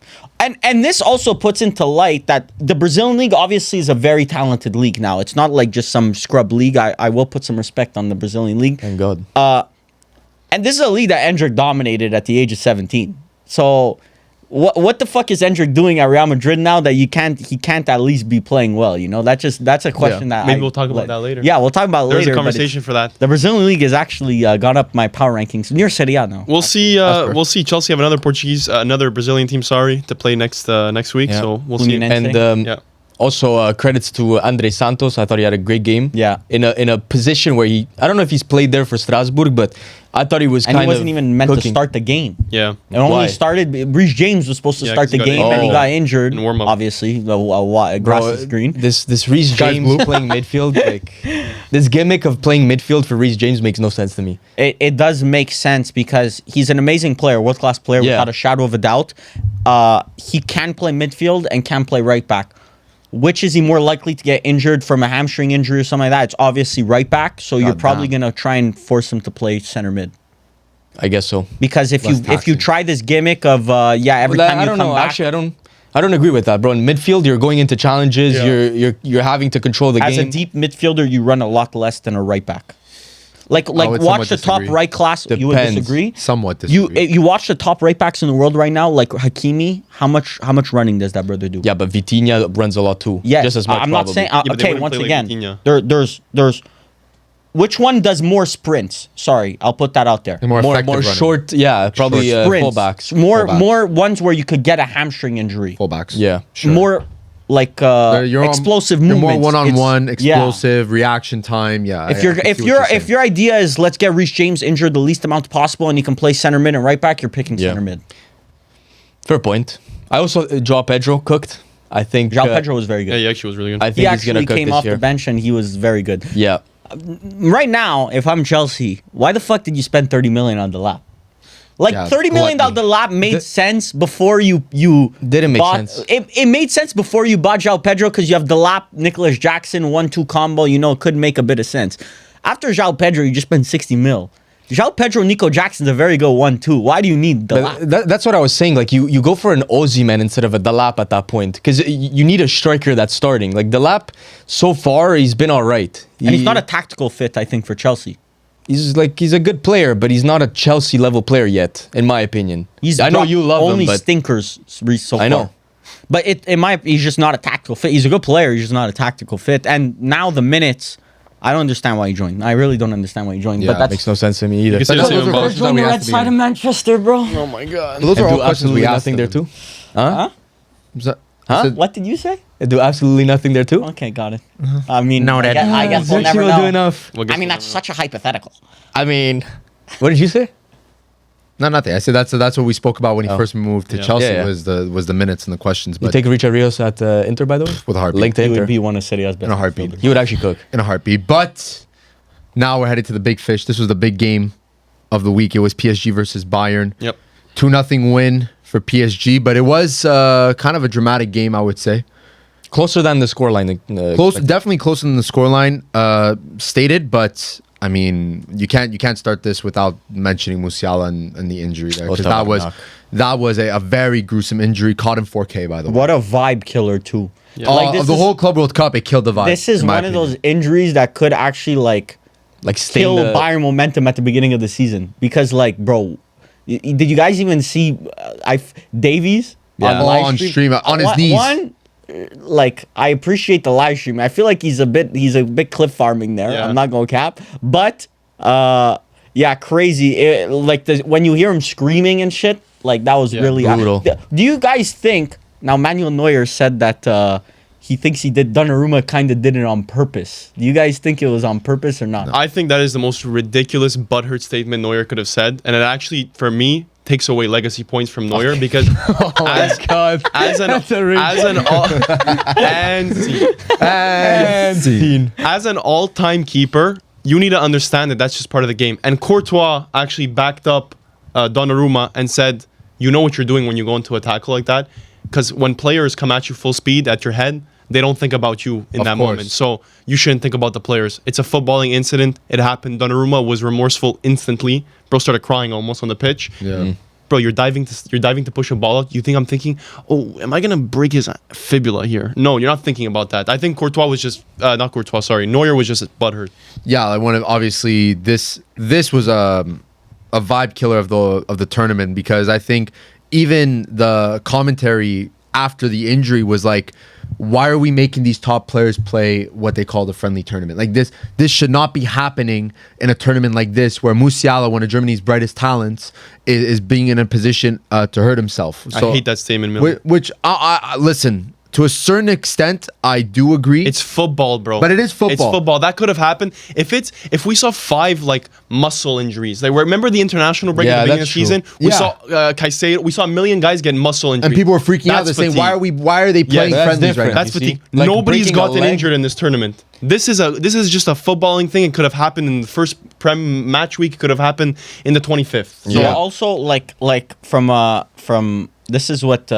And this also puts into light that the Brazilian league obviously is a very talented league now. It's not like just some scrub league. I will put some respect on the Brazilian league. Thank God. And this is a league that Endrick dominated at the age of 17. So what the fuck is Endrick doing at Real Madrid now that he can't at least be playing well, you know? That's a question that Maybe we'll talk about that later. Yeah, we'll talk about it There's later. a but conversation for that. the Brazilian league has actually gone up my power rankings near Serie A now. We'll see. We'll see. Chelsea have another Brazilian team. Sorry, to play next week. Yeah. So we'll see. Fluminense. And Yeah. also credits to Andre Santos. I thought he had a great game. Yeah. In a position where I don't know if he's played there for Strasbourg, but I thought he was And kind he wasn't of even meant cooking. to start the game. Yeah. It only Why? started. Reece James was supposed to Yeah, start 'cause the he got game, and he injured. got injured. In warm-up. Obviously, grass is green. This Reece Sky's James blue. playing midfield, like this gimmick of playing midfield for Reece James makes no sense to me. It does make sense because he's an amazing player, world class player, Yeah. without a shadow of a doubt. He can play midfield and can play right back. Which is he more likely to get injured from a hamstring injury or something like that? It's obviously right back, so you're probably damn. gonna try and force him to play center mid. I guess so. Because if Less you taxing. try this gimmick of every Well, time you I don't come know. back, Actually, I don't agree with that, bro. In midfield, you're going into challenges. Yeah. You're having to control the as game. a deep midfielder, you run a lot less than a right back. Like would watch somewhat the top disagree. right class. You would Depends. disagree. Somewhat You disagree. you watch the top right backs in the world right now, like Hakimi. How much running does that brother do? Yeah, but Vitinha runs a lot too. Yes, just as much. I'm not probably. saying. but they Okay, wouldn't once play like again, Vitinha. there's which one does more sprints? Sorry, I'll put that out there. And more effective more running. short. Yeah, probably Sprints. fullbacks. More Fullbacks. more ones where you could get a hamstring injury. Fullbacks. Yeah. Sure. More like You're explosive you're movements. more one-on-one, It's- yeah. explosive reaction time. Yeah. If I you're can if see what your saying. if your idea is let's get Reece James injured the least amount possible and he can play center mid and right back, you're picking Yeah. center mid. Fair point. I also João Pedro cooked. I think João Pedro was very good. Yeah, he actually was really good. I He think he's gonna actually cook came this off year. the bench and he was very good. Yeah. Right now, if I'm Chelsea, why the fuck did you spend 30 million on the lap? Like Yeah, $30 million on the lap made sense before you Didn't make bought, sense. It made sense before you bought João Pedro because you have the lap Nicholas Jackson 1-2 combo. You know, it could make a bit of sense. After João Pedro, you just spent 60 mil. João Pedro, Nico Jackson's a very good one too. Why do you need Delap? That's what I was saying. Like you go for an Ozyman instead of a Delap at that point because you need a striker that's starting. Like Delap, so far he's been all right. And he's not a tactical fit, I think, for Chelsea. He's a good player, but he's not a Chelsea level player yet, in my opinion. I know you love only him, but stinkers so far. I know. But he's just not a tactical fit. He's a good player. He's just not a tactical fit. And now the minutes, I don't understand why he joined. I really don't understand why he joined. Yeah, but that makes no sense to me either. You can say the same about- join the red side of Manchester, bro. Oh my god. Those are And all do questions we absolutely asked nothing there them. too. Huh? Huh? What did you say? Do absolutely nothing there too. Okay, got it. I mean, Noted. I guess we'll Actually, never we'll do know. enough. I mean, that's such a hypothetical. I mean, what did you say? No, nothing. I said that's what we spoke about when he first moved to Yeah. Chelsea Yeah, yeah. was the minutes and the questions. You But take Richard Rios at Inter, by the way. with a heartbeat. Linked to He Inter. would be one of Seria's best. In a heartbeat. midfielders. He would actually cook. in a heartbeat. But now we're headed to the big fish. This was the big game of the week. It was PSG versus Bayern. Yep. 2-0 win for PSG, but it was kind of a dramatic game, I would say. Closer than the scoreline. Close, definitely closer than the scoreline stated. But I mean, you can't start this without mentioning Musiala and the injury there, because that was a very gruesome injury, caught in 4K, by the way. What a vibe killer too. Yeah. Like, Of the whole Club World Cup, it killed the vibe. This is in my one of opinion. those injuries that could actually like stain kill the- Bayern momentum at the beginning of the season, because like, bro, did you guys even see Davies Yeah. Oh, live on stream, on his knees. Like, I appreciate the live stream. I feel like he's a bit cliff farming there. Yeah. I'm not gonna cap, but yeah, crazy. Like when you hear him screaming and shit, like that was really brutal. Do you guys think now? Manuel Neuer said that he thinks Donnarumma kind of did it on purpose. Do you guys think it was on purpose or not? I think that is the most ridiculous butthurt statement Neuer could have said, and it actually, for me, takes away legacy points from Neuer because as God. as an That's a ring. as an all and scene. And scene. As an all-time keeper, you need to understand that that's just part of the game. And Courtois actually backed up Donnarumma and said, "You know what you're doing when you go into a tackle like that, because when players come at you full speed at your head, they don't think about you in Of that course. moment. So you shouldn't think about the players. It's a footballing incident. It happened. Donnarumma was remorseful instantly. Bro started crying almost on the pitch. Yeah. Bro, you're diving to push a ball out. You think I'm thinking, oh, am I gonna break his fibula here? No, you're not thinking about that. I think Courtois was just not Courtois. Sorry, Neuer was just butthurt. Yeah, I want to obviously this was a vibe killer of the tournament, because I think even the commentary after the injury was like, why are we making these top players play what they call the friendly tournament? Like this should not be happening in a tournament like this, where Musiala, one of Germany's brightest talents, is being in a position to hurt himself. So, I hate that statement, Mili. Which I listen, to a certain extent, I do agree. It's football, bro. But it is football. It's football. That could have happened if we saw 5 like muscle injuries. Like remember the international break at the beginning of the season? We Yeah. saw Caicedo. We saw a million guys getting muscle injuries. and people were freaking out. They're That's saying, fatigue. why are they playing that's friendlies right different. now? That's You see? fatigue. Like Nobody's breaking a gotten leg. injured in this tournament. This is just a footballing thing. It could have happened in the first Prem match week. It could have happened in the 25th. So Yeah. also like from this is what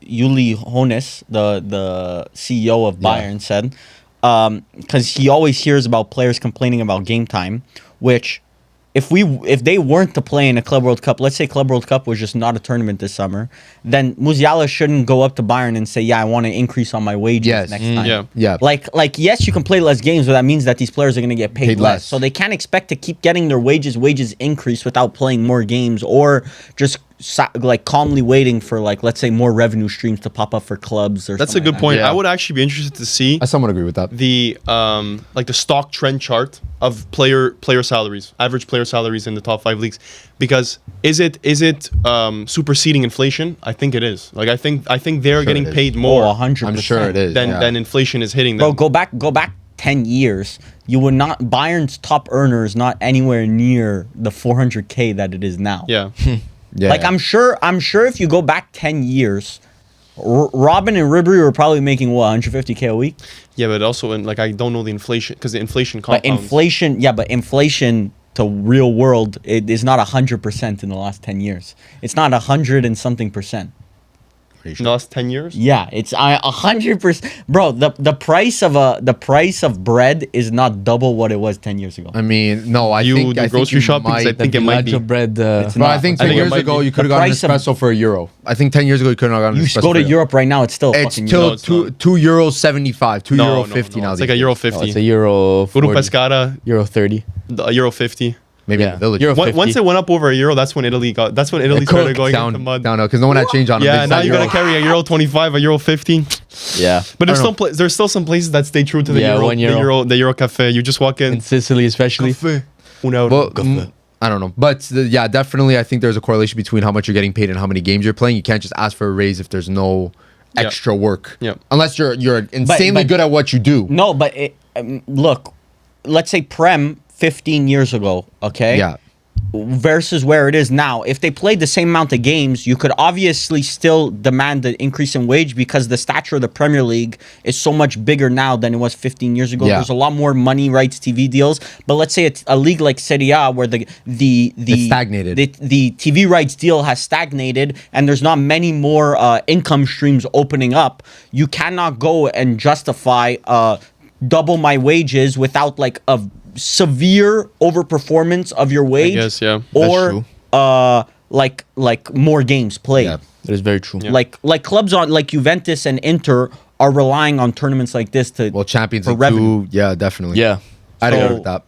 Uli Hoeneß, the CEO of Bayern, said, because he always hears about players complaining about game time, which if they weren't to play in a Club World Cup, let's say Club World Cup was just not a tournament this summer, then Musiala shouldn't go up to Bayern and say, yeah, I want to increase on my wages Yes. next time. Yeah. Yeah. Like yes, you can play less games, but that means that these players are going to get paid Paid less. less. So they can't expect to keep getting their wages increase without playing more games, or just like calmly waiting for, like, let's say more revenue streams to pop up for clubs or That's a something good like point. Yeah. I would actually be interested to see I somewhat agree with that. the like the stock trend chart of player salaries, average player salaries in the top 5 leagues, because is it superseding inflation? I think it is. Like I think they're Sure getting it is. paid that. more 100%. I'm sure it is. than inflation is hitting them. Bro, go back 10 years. You would not, Bayern's top earner is not anywhere near the 400K that it is now. Yeah. Yeah. Like I'm sure if you go back 10 years, Robin and Ribery were probably making what, 150K a week? Yeah, but also like I don't know the inflation, because the inflation But compounds. inflation to real world, it is not 100% in the last 10 years. It's not 100 and something percent. pretty In the last 10 years? Yeah, it's 100%. Bro, the price of bread is not double what it was 10 years ago. I mean, no, I You think do I grocery think you shopping? 'Cause I might. think it might be. Villaggio bread. It's Bro, I not. think I 10 think it years might ago be. you could have The gotten an price of- espresso for €1. I think 10 years ago you couldn't have gotten an You espresso. go to for €1. Europe right now, it's still It's fucking still No, it's not. €2.75, €2.50 now. It's these like a days. euro Oh, 50. it's a euro. Go to 40, Pescara, euro 30. a euro 50. Maybe in Yeah. the village. Euro 50. Once it went up over a euro, that's when Italy started going into mud. down because no one had change on them. Yeah, They now said you gotta euro. carry a euro 25, a euro 50. Yeah. But I don't there's still some places that stay true to the Yeah, euro, 1 euro. the euro cafe. You just walk in. In Sicily, especially. Un euro. Well, I don't know, but yeah, definitely, I think there's a correlation between how much you're getting paid and how many games you're playing. You can't just ask for a raise if there's no Yeah. extra work, Yeah. unless you're insanely but- good at what you do. No, but look, let's say Prem 15 years ago, okay? Yeah. Versus where it is now. If they played the same amount of games, you could obviously still demand an increase in wage because the stature of the Premier League is so much bigger now than it was 15 years ago. Yeah. There's a lot more money rights TV deals. But let's say it's a league like Serie A where the It's stagnated. The TV rights deal has stagnated and there's not many more income streams opening up. You cannot go and justify double my wages without like a severe overperformance of your wage, guess, yeah. That's or true. like more games played. Yeah. That is very true. Like clubs on like Juventus and Inter are relying on tournaments like this to Well, Champions for League revenue. 2, yeah, definitely. Yeah. I'd agree So- with that.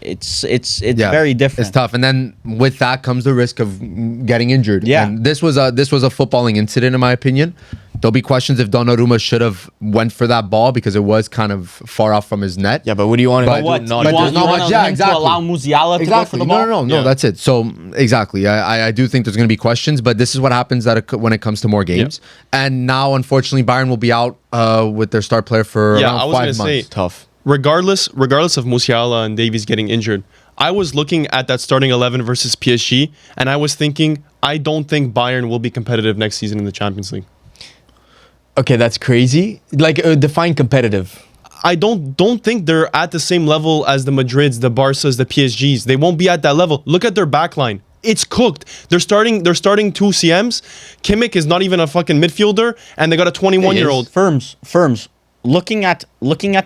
It's Yeah, very different. It's tough, and then with that comes the risk of getting injured. Yeah. and this was a footballing incident, in my opinion. There'll be questions if Donnarumma should have went for that ball because it was kind of far off from his net. Yeah, but what do you want to But do? What? Not but you there's want, not you much- want yeah, him exactly. to allow Musiala to go for the ball? No, Yeah. that's it. So exactly, I do think there's going to be questions, but this is what happens when it comes to more games. And now, unfortunately, Bayern will be out with their star player for Yeah, around I was 5 gonna say- months. tough. regardless of Musiala and Davies getting injured, I was looking at that starting 11 versus PSG, and I was thinking, I don't think Bayern will be competitive next season in the Champions League. Okay, that's crazy. Like, define competitive. I don't think they're at the same level as the Madrids, the Barças, the PSGs. They won't be at that level. Look at their backline. It's cooked. They're starting 2 CMs. Kimmich is not even a fucking midfielder, and they got a 21-year-old. Firms. Looking at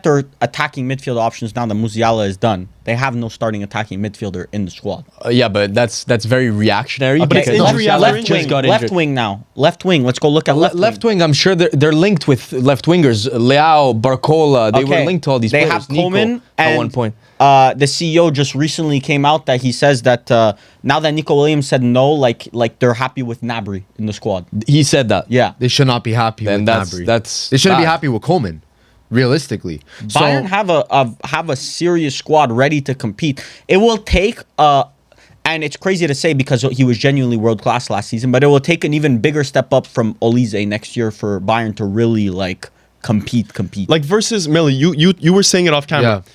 their attacking midfield options now that Musiala is done, they have no starting attacking midfielder in the squad. Yeah, but that's very reactionary. But it's because injury Musiala after left injury. wing, got left injured. wing now. Left wing. Let's go look at Left wing, I'm sure they're linked with left wingers. Leao, Barcola, they were linked to all these They players. have Coleman Nico, and at one point. The CEO just recently came out that he says that now that Nico Williams said no, like they're happy with Gnabry in the squad. He said that. Yeah. They should not be happy Then with that's- Gnabry. that's They shouldn't be bad. happy with Coleman, realistically. Bayern have a serious squad ready to compete. It will take and it's crazy to say because he was genuinely world class last season, but it will take an even bigger step up from Olise next year for Bayern to really like compete. Like versus Mili, you were saying it off camera. Yeah.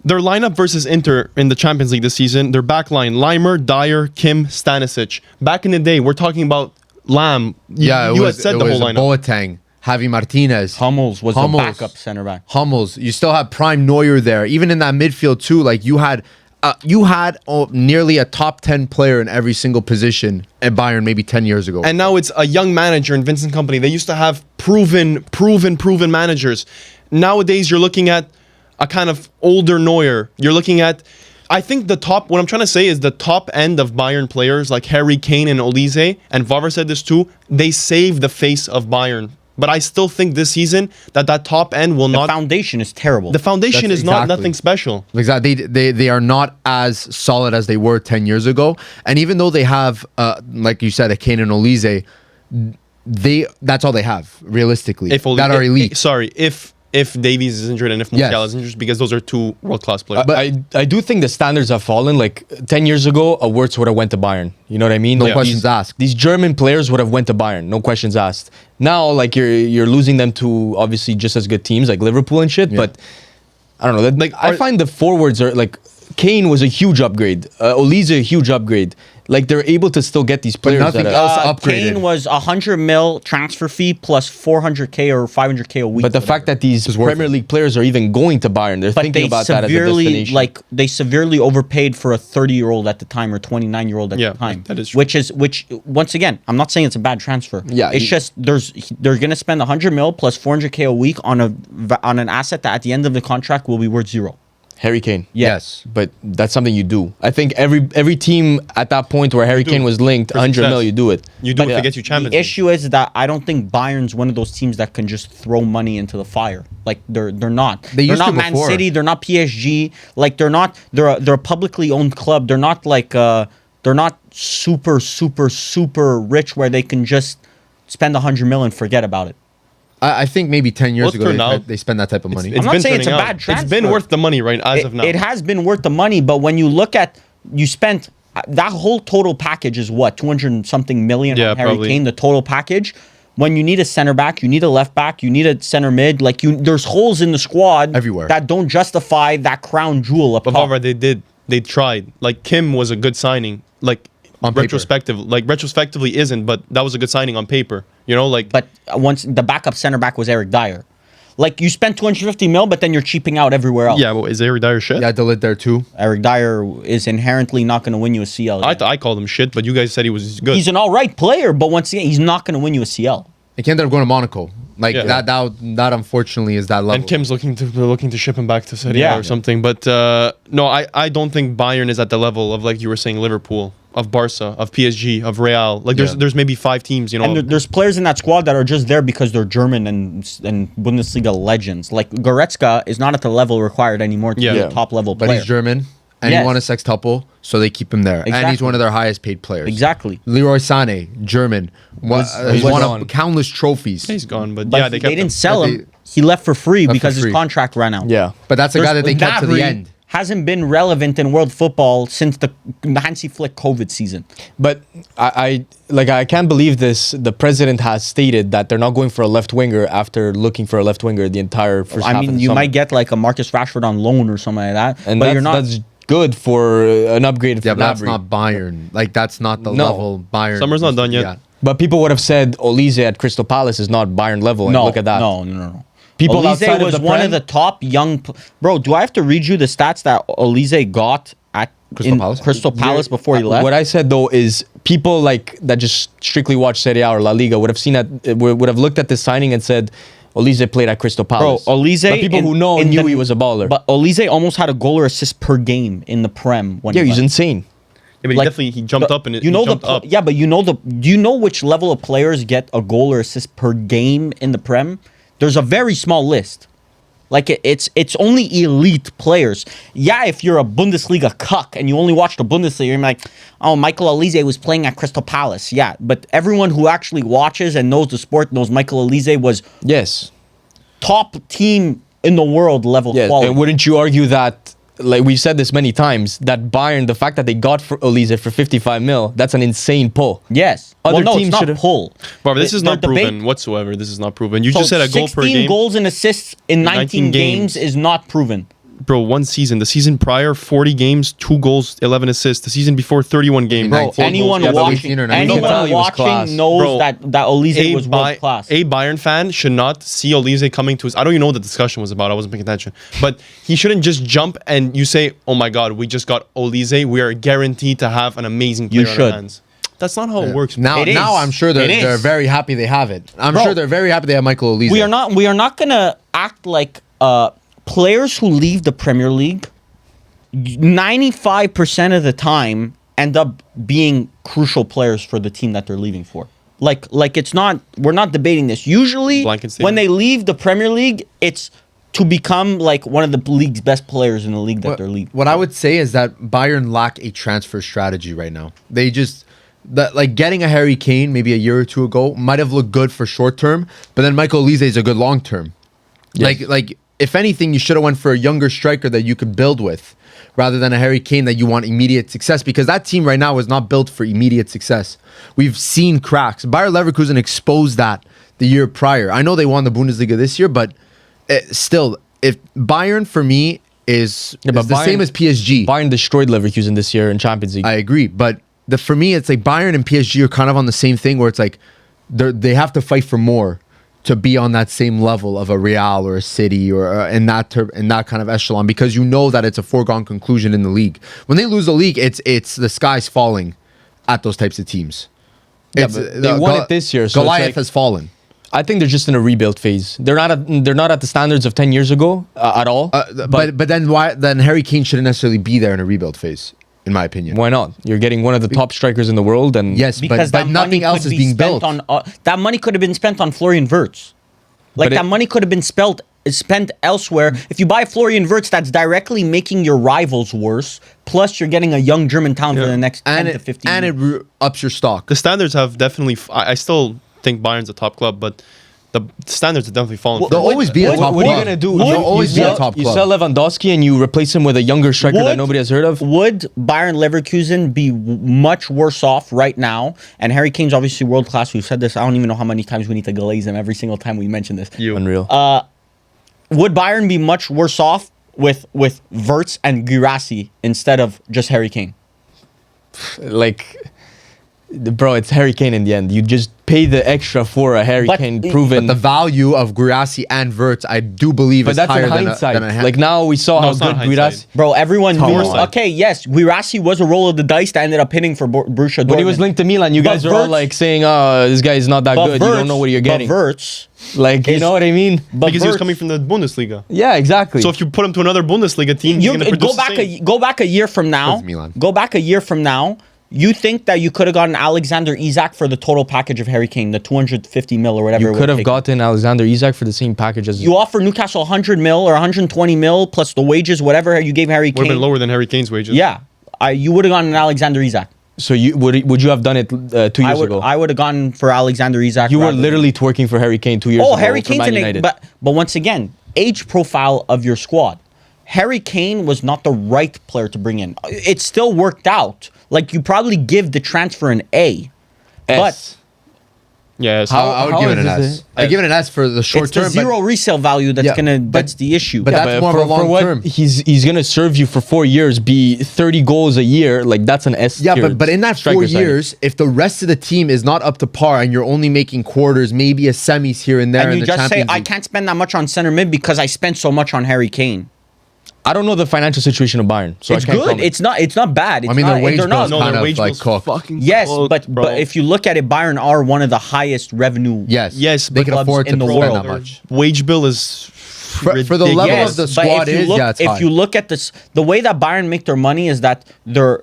Their lineup versus Inter in the Champions League this season, their back line, Leimer, Dyer, Kim, Stanisic. Back in the day, we're talking about Lam. You had said the whole lineup. Boateng, Javi Martinez, Hummels was the Hummels. backup center back. Hummels. You still have Prime Neuer there. Even in that midfield too, like you had nearly a top 10 player in every single position at Bayern maybe 10 years ago. And now it's a young manager in Vincent Kompany. They used to have proven managers. Nowadays, you're looking at a kind of older Neuer. You're looking at, I think what I'm trying to say is the top end of Bayern players like Harry Kane and Olise, and Varvar said this too, they save the face of Bayern. But I still think this season that top end will The not. foundation is terrible. The foundation That's is not exactly. nothing special. Exactly. They are not as solid as they were 10 years ago. And even though they have, like you said, a Kane and Olise, that's all they have, realistically, that are elite. If Davies is injured and if Yes. Musiala is injured, because those are two world-class players. But I do think the standards have fallen. Like 10 years ago, a Wirtz would have went to Bayern. You know what I mean? No Like, questions asked. These German players would have went to Bayern. No questions asked. Now, like you're losing them to obviously just as good teams like Liverpool and shit. Yeah. But I don't know. I find the forwards are like Kane was a huge upgrade. Olise a huge upgrade. Like they're able to still get these players. nothing that else are, upgraded. Kane was 100 mil transfer fee plus 400k or 500k a week. but the fact that these It's worth Premier it. League players are even going to Bayern, they're but thinking they about that as a severely destination. they severely overpaid for a 30-year-old at the time or 29-year-old at Yeah, the time. that is true. Which once again, I'm not saying it's a bad transfer. Yeah, it's just they're gonna spend 100 mil plus 400k a week on an asset that at the end of the contract will be worth zero. Harry Kane. Yes. But that's something you do. I think every team at that point where Harry do. Kane was linked, For 100 mil, success. you do it. You do it Yeah. to get you Champions The League. issue is that I don't think Bayern's one of those teams that can just throw money into the fire. Like they're not. They used they're to not Man before. City. They're not PSG. Like they're not. They're a publicly owned club. They're not like they're not super rich where they can just spend 100 million and forget about it. I think maybe 10 years Well, ago for now, they spend that type of money. It's I'm not been saying it's a turning bad out. transfer. It's been worth the money, right? As of now. It has been worth the money, but when you look at you spent that whole total package is what 200 and something million Yeah, on Harry probably. Kane. The total package. When you need a center back, you need a left back, you need a center mid. Like there's holes in the squad Everywhere. that don't justify that crown jewel up But top. Varvar, they tried. Like Kim was a good signing. Like On paper. retrospectively isn't, but that was a good signing on paper. You know, like But once the backup center back was Eric Dyer. Like you spent 250 mil, but then you're cheaping out everywhere else. yeah, well, is Eric Dyer shit? Yeah, Delit there too. Eric Dyer is inherently not going to win you a CL. I called him shit, but you guys said he was good. He's an all right player, but once again, he's not going to win you a CL. He ended up going to Monaco. Like Yeah. that unfortunately is that level. and Kim's looking to ship him back to Serie A Yeah. or something. But no, I don't think Bayern is at the level of, like you were saying, Liverpool, of Barca, of PSG, of Real. Like there's maybe 5 teams, you know. And there's players in that squad that are just there because they're German and Bundesliga legends. Like Goretzka is not at the level required anymore to be Yeah. a top level but player. he's German and Yes. he won a sextuple, so they keep him there. And he's Exactly. one of their highest paid players. Exactly. Leroy Sané, German, he's won gone. countless trophies. He's gone, but, But yeah, they kept him. didn't sell But him. He left for free Left because for free. his contract ran out. Yeah. But that's a guy that they kept to the Gnabry end. Hasn't been relevant in world football since the Hansi Flick COVID season. But I can't believe this. The president has stated that they're not going for a left winger after looking for a left winger the entire first half I of mean, the you summer. might get like a Marcus Rashford on loan or something like that, and but you're not. that's good for an upgrade. Yeah, For but that's Gnabry. not Bayern. Like that's not the No. level Bayern. Summer's not done yet. Yeah. But people would have said Olise at Crystal Palace is not Bayern level. And No, look at that. No. People Olise outside of was the one Prem- of the top young. Bro, do I have to read you the stats that Olise got at Crystal Palace? before he left? What I said though is people like that just strictly watch Serie A or La Liga would have seen that would have looked at this signing and said Olise played at Crystal Bro, Palace. Olise. But people who know knew he was a baller. But Olise almost had a goal or assist per game in the Prem when yeah, he he's left. insane. Yeah, but Like, he jumped up and you know he jumped up. Yeah, but do you know which level of players get a goal or assist per game in the Prem? There's a very small list. Like it's only elite players. Yeah, if you're a Bundesliga cuck and you only watch the Bundesliga, you're like, oh, Michael Olise was playing at Crystal Palace. Yeah, but everyone who actually watches and knows the sport knows Michael Olise was Yes. top team in the world level Yeah. quality. And wouldn't you argue that, like we've said this many times, that Bayern, the fact that they got for Olise for 55 mil, that's an insane pull. Yes. Other Well, no, teams it's not should've- pull. Bro, this is The not debate- proven whatsoever. This is not proven. You So just said a goal per 16 game. goals and assists in 19 games is not proven. Bro, one season. The season prior, 40 games, 2 goals, 11 assists. The season before, 31 games. Bro, 4 Anyone goals, yeah, but watching, 18 or 19. anyone Value was class. watching knows Bro, that Olise was world class. A Bayern fan should not see Olise coming to his. I don't even know what the discussion was about. I wasn't paying attention. But he shouldn't just jump and you say, "Oh my God, we just got Olise. We are guaranteed to have an amazing player on our should. hands." That's not how it works. Now, It is. now I'm sure It is. they're very happy they have it. I'm Bro, sure they're very happy they have Michael Olise. We are not gonna act like players who leave the Premier League 95% of the time end up being crucial players for the team that they're leaving for. Like it's not, we're not debating this. Usually Blanket statement. when they leave the Premier League, it's to become like one of the league's best players in the league that they're leaving. What I would say is that Bayern lack a transfer strategy right now. They just like getting a Harry Kane maybe a year or two ago might have looked good for short term, but then Michael Olise is a good long term. Yes. Like if anything, you should have went for a younger striker that you could build with, rather than a Harry Kane that you want immediate success, because that team right now is not built for immediate success. We've seen cracks. Bayer Leverkusen exposed that the year prior. I know they won the Bundesliga this year, but still, if Bayern for me is but the same as PSG. Bayern destroyed Leverkusen this year in Champions League. I agree, but for me, it's like Bayern and PSG are kind of on the same thing, where it's like they have to fight for more to be on that same level of a Real or a City or in that kind of echelon, because you know that it's a foregone conclusion in the league. When they lose the league, it's the sky's falling at those types of teams. Yeah, but they won it this year, so it's Goliath like- has fallen. I think they're just in a rebuild phase. They're not at the standards of 10 years ago at all. But then why? Then Harry Kane shouldn't necessarily be there in a rebuild phase, in my opinion. Why not? You're getting one of the top strikers in the world, and Yes, Because but that nothing money else could is be being spent built. on that money could have been spent on Florian Wirtz. Like But it- that money could have been spent elsewhere. If you buy Florian Wirtz, that's directly making your rivals worse. Plus, you're getting a young German talent for the next 10 to 15 years. and it ups your stock. The standards have definitely. I still think Bayern's a top club, but the standards have definitely fallen. They'll always be a what, top what are you club. gonna do? They'll always be a top You club. sell Lewandowski and you replace him with a younger striker that nobody has heard of. Would Bayern Leverkusen be much worse off right now? And Harry Kane's obviously world class. We've said this. I don't even know how many times we need to glaze him every single time we mention this. Unreal. Would Bayern be much worse off with Wirtz and Guirassy instead of just Harry Kane? Like, bro, it's Harry Kane in the end. You just pay the extra for a Harry But- Kane but proven. But the value of Guirassy and Wirtz, I do believe, But is that's higher in hindsight. than a Like now we saw No, how it's good not Guirassy. hindsight. Bro, everyone knew. Foresight. Okay, yes, Guirassy was a roll of the dice that ended up hitting for Borussia Dortmund. When he was linked to Milan, you But guys are all Wirtz- like saying, "Oh, this guy is not that good. You don't know what you're getting." But Wirtz, Like, you is- know what I mean? but because he was Wirtz- coming from the Bundesliga. Yeah, exactly. So if you put him to another Bundesliga team, he's you going to produce go back the same. go back a year from now. With Milan. Go back a year from now. You think that you could have gotten Alexander Isak for the total package of Harry Kane, the 250 mil or whatever? you it could would have take. gotten Alexander Isak for the same package as You offer Newcastle 100 mil or 120 mil plus the wages, whatever you gave Harry Would have Kane. been lower than Harry Kane's wages. Yeah, you would have gotten an Alexander Isak. So you would you have done it 2 years ago? I would have gone for Alexander Isak. You were rather than- literally twerking for Harry Kane 2 years ago. Oh, Harry for Kane's Man an United. but once again, age profile of your squad. Harry Kane was not the right player to bring in. It still worked out. Like you probably give the transfer an A, S. Yes. How- I would how give it is an this S. I give it an S for the short it's the term. zero resale value that's Yeah, but- that's the issue. but that's more of a long what term. He's gonna serve you for 4 years, be 30 goals a year. Like that's an S. Yeah, tier but in that 4 striker signing. years, if the rest of the team is not up to par and you're only making quarters, maybe a semis here and there, and in you the just say, Champions I League. can't spend that much on center mid because I spent so much on Harry Kane. I don't know the financial situation of Bayern, so It's I can't good. comment. It's not bad. It's I mean, not, their wage they're not. bill's No, kind their of wage like bill's cooked. fucking Yes, cooked, bro. but if you look at it, Bayern are one of the highest revenue. Yes, Yes, they but can clubs afford to in the spend world. that much. wage bill is For the level ridiculous. of the but squad if you is, look, yeah, it's if high. you look at this, the way that Bayern make their money is that they're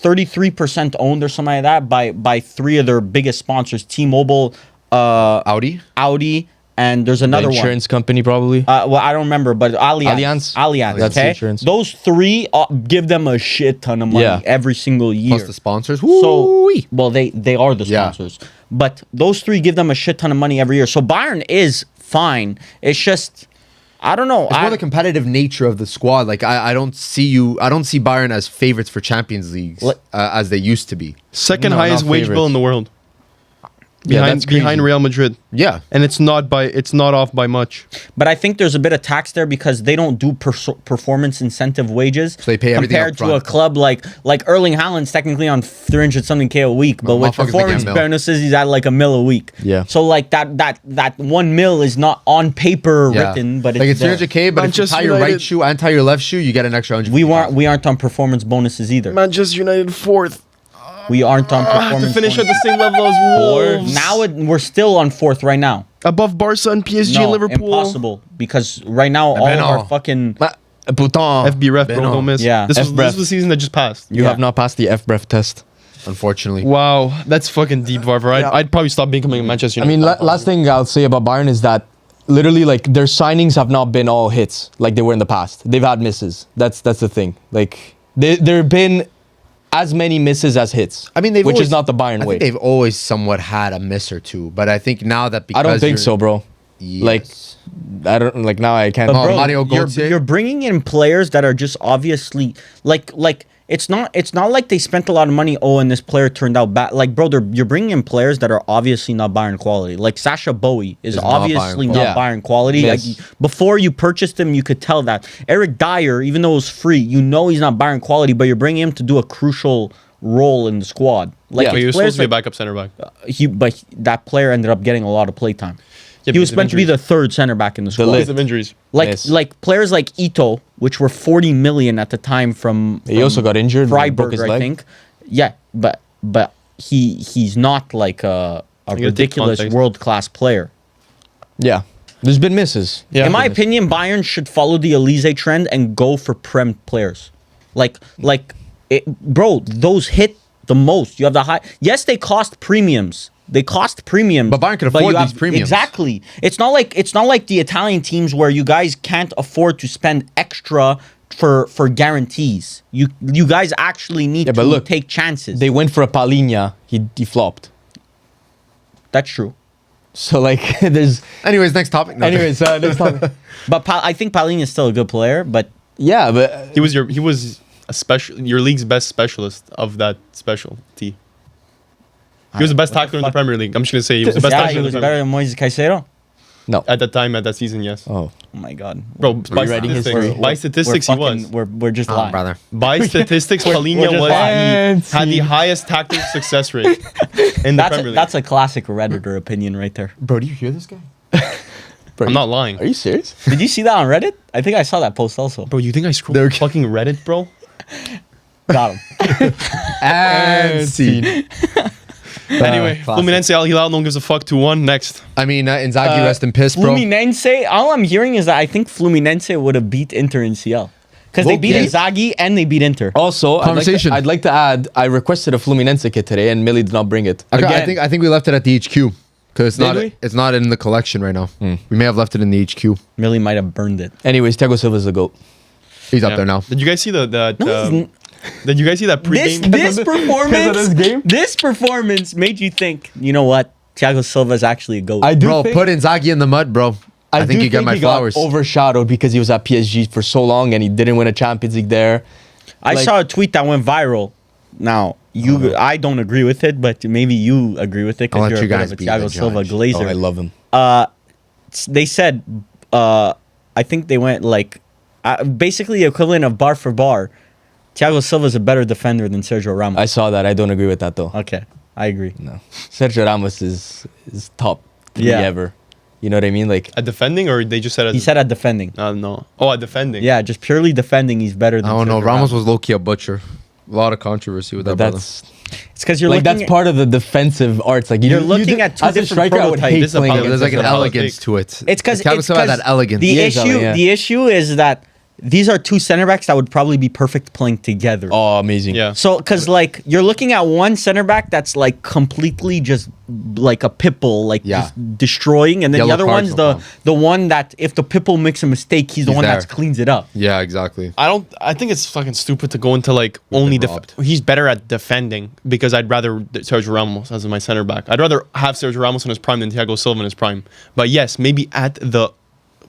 33% owned or something like that by three of their biggest sponsors: T-Mobile, Audi. Audi, and there's The another one. insurance company probably. Well, I don't remember, but Allianz? Allianz. That's the Okay, insurance. those three give them a shit ton of money Yeah. every single year. Plus the sponsors. So, Woo-wee. well, they are the Yeah. sponsors, but those three give them a shit ton of money every year. So Bayern is fine. It's just, I don't know. It's more the competitive nature of the squad. Like I don't see Bayern as favorites for Champions Leagues as they used to be. second No, highest not wage bill favorites. in the world. Yeah, that's crazy. Behind Real Madrid. Yeah. And it's not off by much. But I think there's a bit of tax there because they don't do performance incentive wages. So they pay everything compared up to a front. club like Erling Haaland's technically on 300 something K a week, but with motherfuckers make performance a mil. bonuses he's at like a mil a week. Yeah. So like that 1 mil is not on paper written, but like it's it's 300K, but if you Manchester tie your right United- shoe and tie your left shoe, you get an extra 100. we aren't on performance bonuses either. Manchester United fourth. We aren't on To performance finish at bonuses. the same level as Wolves. Now we're still on fourth right now. Above Barca and PSG No, and Liverpool. impossible because right now all ben of our non. fucking Pourtant, FB ref, bro, Ben don't miss. Yeah. This was FBref. the season that just passed. you Yeah. have not passed the FBref test. Unfortunately. Wow, that's fucking deep, Varvar. I'd probably stop becoming a Manchester I United. mean, last thing I'll say about Bayern is that literally, like, their signings have not been all hits like they were in the past. They've had misses. That's the thing. Like, there have been as many misses as hits. I mean, which is not the Bayern I way. think they've always somewhat had a miss or two, but I think now that because I don't think you're- so, bro. Yes. Like, I don't like now. I can't. Oh, Bro, Mario you're, Götze? you're bringing in players that are just obviously like it's not like they spent a lot of money. Oh, and this player turned out bad. Like, bro, you're bringing in players that are obviously not Bayern quality. Like Sasha Bowie is obviously not Bayern quality. Yes. Like, before you purchased him, you could tell that. Eric Dyer, even though it was free, you know he's not Bayern quality, but you're bringing him to do a crucial role in the squad. Like, But he was supposed to be a backup center back. But that player ended up getting a lot of play time. Yeah, He was because of meant to be the injuries. third center back in the squad. Because of injuries. Yes. Like players like Ito, which were 40 million at the time from He also got injured, broke Freiburg, his I leg. think. Yeah, but he's not like a take ridiculous context. world-class player. Yeah. There's been misses. Yeah. In my opinion, Bayern should follow the Elise trend and go for Prem players. Bro, those hit the most. You have the high. Yes, they cost premiums. But Bayern can afford you these premiums. Exactly. It's not like the Italian teams where you guys can't afford to spend extra for guarantees. You guys actually need Yeah, to but look, take chances. They went for a Palinha. He flopped. That's true. So like there's Anyways, next topic. No, next topic. But I think Paulini is still a good player. But Yeah, but He was your league's best specialist of that specialty. He was the best tackler in the Premier League. I'm just gonna say he was the best yeah, tackler he in the was Premier better League. than Moises Caicedo. no. At that season, yes. Oh. Oh my god, Bro, by Rewriting statistics, history. by statistics he was. We're just Oh, lying, brother. By statistics, we're Palinha just had lying. the highest tactical success rate in the Premier League. That's a classic Redditor opinion right there. Bro, do you hear this guy? I'm not lying. Are you serious? Did you see that on Reddit? I think I saw that post also. Bro, you think I scrolled fucking Reddit, bro? Got him. And scene. Anyway, classic. Fluminense Al Hilal, no one gives a fuck. 2-1. Next. I mean, Inzaghi rest in piss, bro. Fluminense. All I'm hearing is that I think Fluminense would have beat Inter in CL because they beat Yes. Inzaghi and they beat Inter. Also, Conversation. I'd like to add, I requested a Fluminense kit today, and Mili did not bring it. Okay, Again. I think we left it at the HQ because Did we? it's not in the collection right now. We may have left it in the HQ. Millie might have burned it. Anyways, Thiago Silva's the GOAT. He's Yeah. up there now. Did you guys see No, he's Did you guys see that This pregame? performance, this performance made you think. You know what? Thiago Silva is actually a goat. I do Bro, think, put Inzaghi in the mud, bro. I think do you get my he got flowers. overshadowed because he was at PSG for so long and he didn't win a Champions League there. I like- saw a tweet that went viral. Now I don't agree with it, but maybe you agree with it I'll because let you're you a bit guys of a be the Thiago Silva judge. glazer. Oh, I love him. They said, I think they went like basically the equivalent of bar for bar. Thiago Silva is a better defender than Sergio Ramos. I saw that. I don't agree with that though. Okay, I agree. No. Sergio Ramos is top 3 Yeah. ever. You know what I mean? Like, At defending, or they just said at He said at defending. no. Oh, at defending. Yeah, just purely defending, he's better than I don't know. Sergio Ramos was low key a butcher. A lot of controversy with but that. that's It's because you're like looking that's part of the defensive arts. Like You're looking at two as a different striker, I would prototypes. hate This is a playing politics. There's against like an That's a elegance politics. to it. It's because Thiago Silva had that elegance. The He is issue, elegant, yeah. the issue is that these are two center backs that would probably be perfect playing together. Oh, amazing. Yeah. So, because like you're looking at one center back that's like completely just like a pit bull, like Yeah. just destroying, and then Yellow the other cards, one's no the one that if the pit bull makes a mistake, he's the He's one there. that cleans it up. Yeah, exactly. I think it's fucking stupid to go into like only robbed. he's better at defending because I'd rather Sergio Ramos as my center back. I'd rather have Sergio Ramos in his prime than Thiago Silva in his prime. But yes, maybe at the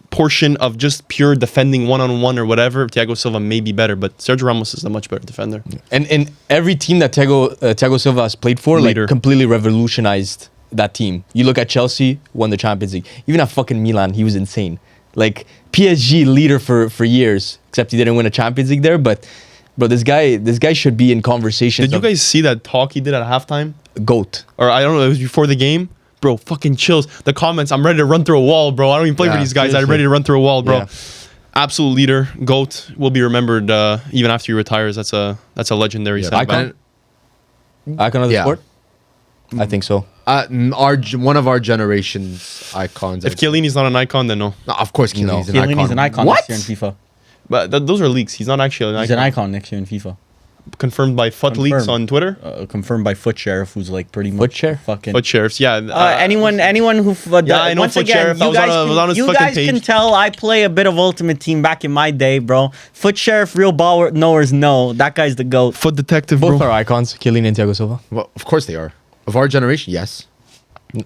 portion of just pure defending one-on-one or whatever, Thiago Silva may be better, but Sergio Ramos is a much better defender. And in every team that Thiago Silva has played for, Leader. like completely revolutionized that team. You look at Chelsea, won the Champions League. Even at fucking Milan, he was insane. Like PSG leader for years, except he didn't win a Champions League there. But bro, this guy should be in conversations. Did you guys see that talk he did at halftime? GOAT? Or I don't know, it was before the game? Bro, fucking chills. The comments, I'm ready to run through a wall, bro. I don't even play for Yeah, these guys. I'm seriously. ready to run through a wall, bro. Yeah. Absolute leader, GOAT, will be remembered even after he retires. That's a legendary Yeah, center back. Icon of the Yeah. sport? I think so. One of our generation's icons. If Chiellini's not an icon, then no. No, of course, Chiellini's an icon. Chiellini's an icon What? next year in FIFA. But those are leaks. He's not actually an He's icon. an icon next year in FIFA. Confirmed by Foot Leaks Confirmed. on Twitter. Confirmed by Foot Sheriff, who's like pretty much Foot Sheriff? fucking. Foot Sheriffs, yeah. Anyone who Yeah, I know once Foot again, Sheriff. I you was on guys, a- was on his you fucking guys can page. tell I play a bit of Ultimate Team back in my day, bro. Foot Sheriff, real ball knowers know that guy's the GOAT. Foot Detective, Both bro. are icons, Chiellini and Thiago Silva. Well, of course they are. Of our generation, yes.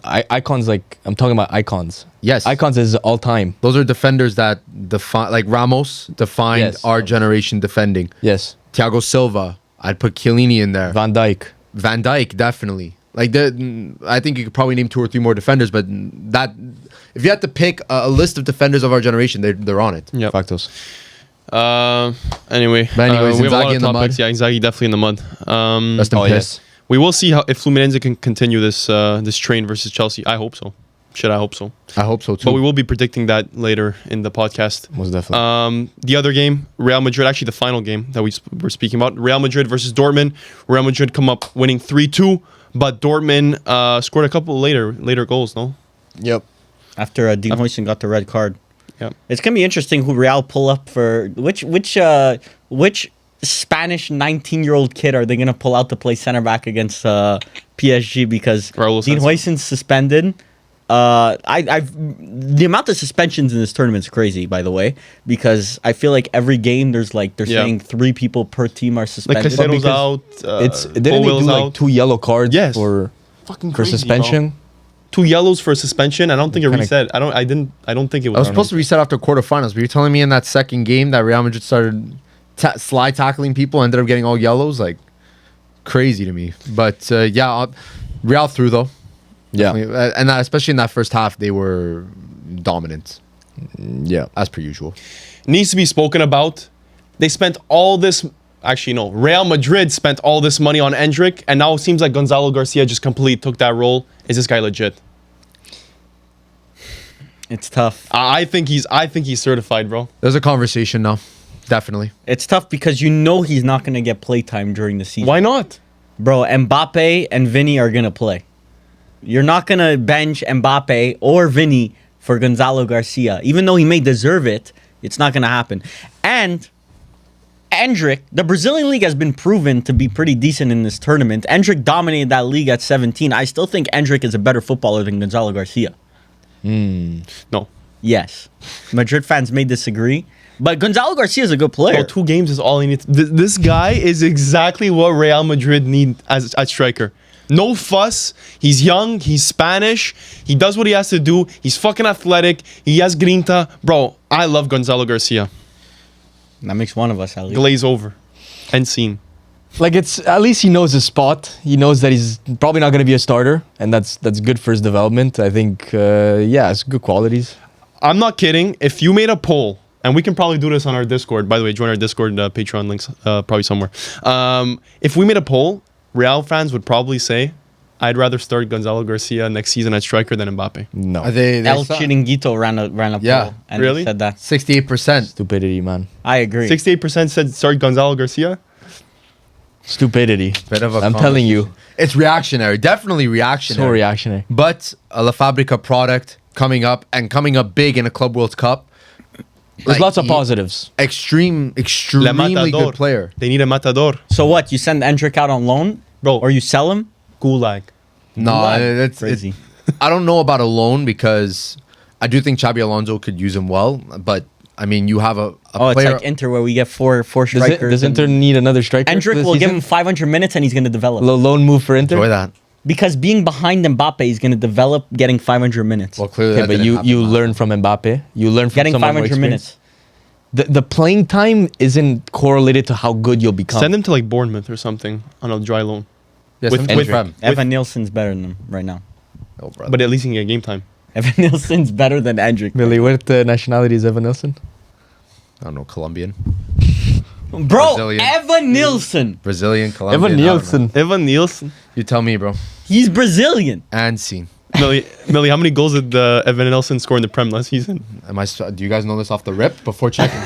Icons, like, I'm talking about icons. Yes. Icons is all time. Those are defenders that define, like Ramos defined Yes. our generation defending. Yes. Thiago Silva. I'd put Chiellini in there. Van Dijk. Van Dijk, definitely. Like, I think you could probably name 2 or 3 more defenders, but that if you had to pick a list of defenders of our generation, they're on it. Yep. Factos. Anyway, But anyways, we have a lot Inzaghi of in the topics. mud. Yeah, Inzaghi definitely in the mud. Rest in piss. We will see if Fluminense can continue this train versus Chelsea. I hope so. Shit, I hope so. I hope so too. But we will be predicting that later in the podcast. Most definitely. The other game, Real Madrid, actually the final game that we were speaking about, Real Madrid versus Dortmund. Real Madrid come up winning 3-2, but Dortmund scored a couple later goals, no? Yep. After Dean Huijsen got the red card. Yep. It's gonna be interesting who Real pull up for which Spanish 19-year-old kid are they gonna pull out to play center back against PSG because Raul Dean Sanz. Huijsen's suspended. The amount of suspensions in this tournament is crazy, by the way, because I feel like every game they're saying 3 people per team are Like suspended. Caicedo's out. Didn't they do Colwell's like out. 2 yellow cards Yes. for Fucking for crazy, suspension? bro. 2 yellows for suspension. I don't think it Kinda- reset. I don't think it was. I was supposed to reset after quarterfinals, but you're telling me in that second game that Real Madrid started slide tackling people, ended up getting all yellows, like crazy to me. But Real through though. Yeah. Definitely. And especially in that first half, they were dominant Yeah. as per usual. Needs to be spoken about. They spent all this. Actually, no. Real Madrid spent all this money on Endrick, and now it seems like Gonzalo Garcia just completely took that role. Is this guy legit? It's tough. I think he's certified, bro. There's a conversation now. Definitely. It's tough because you know he's not gonna get playtime during the season. Why not? Bro, Mbappe and Vinny are gonna play. You're not gonna bench Mbappe or Vinny for Gonzalo Garcia. Even though he may deserve it, it's not gonna happen. And Endrick, the Brazilian league has been proven to be pretty decent in this tournament. Endrick dominated that league at 17. I still think Endrick is a better footballer than Gonzalo Garcia. No. Yes. Madrid fans may disagree, but Gonzalo Garcia is a good player. Bro, 2 games is all he needs. This guy is exactly what Real Madrid need as at striker. No fuss. He's young. He's Spanish. He does what he has to do. He's fucking athletic. He has grinta. Bro, I love Gonzalo Garcia. That makes one of us at least. Glaze over. End scene. Like it's at least he knows his spot. He knows that he's probably not going to be a starter, and that's good for his development. I think, it's good qualities. I'm not kidding. If you made a poll, and we can probably do this on our Discord. By the way, join our Discord Patreon links probably somewhere. If we made a poll, Real fans would probably say, I'd rather start Gonzalo Garcia next season at striker than Mbappe. No. They El suck. Chiringuito ran a Yeah. poll and Really? said that. 68%. Stupidity, man. I agree. 68% said start Gonzalo Garcia. Stupidity. Bit of a I'm telling you. It's reactionary. Definitely reactionary. So reactionary. But a La Fabrica product coming up big in a Club World Cup. There's lots of positives. Le Extremely Matador. good player. They need a Matador. So what? You send Endrick out on loan, Bro. or you sell him? Gulag. No, Gulag. it's Crazy. I don't know about a loan because I do think Xabi Alonso could use him well. But I mean, you have a Oh, it's player. like Inter where we get four Does strikers. Inter need another striker? Endrick this will give season? him 500 minutes and he's going to develop. Loan move for Inter. Enjoy that. Because being behind Mbappe, he's going to develop getting 500 minutes. Well, clearly, Okay, that but didn't you happen last learn from Mbappe. You learn from Getting someone more 500 minutes. The playing time isn't correlated to how good you'll become. Send him to like Bournemouth or something on a dry loan. Yes, with- with, with- Prem. Evan Nielsen's better than him right now. Oh, brother. But at least he can get game time. Evan Nielsen's better than Endrick. Millie, what nationality is Evan Nilsson? I don't know, Colombian, Bro, Brazilian. Evan Nielsen. Brazilian, Colombian. Evan I don't know. Nielsen. Evan Nielsen. You tell me, bro. He's Brazilian. And scene. Millie, how many goals did Evan Nielsen score in the Prem last season? Do you guys know this off the rip before checking?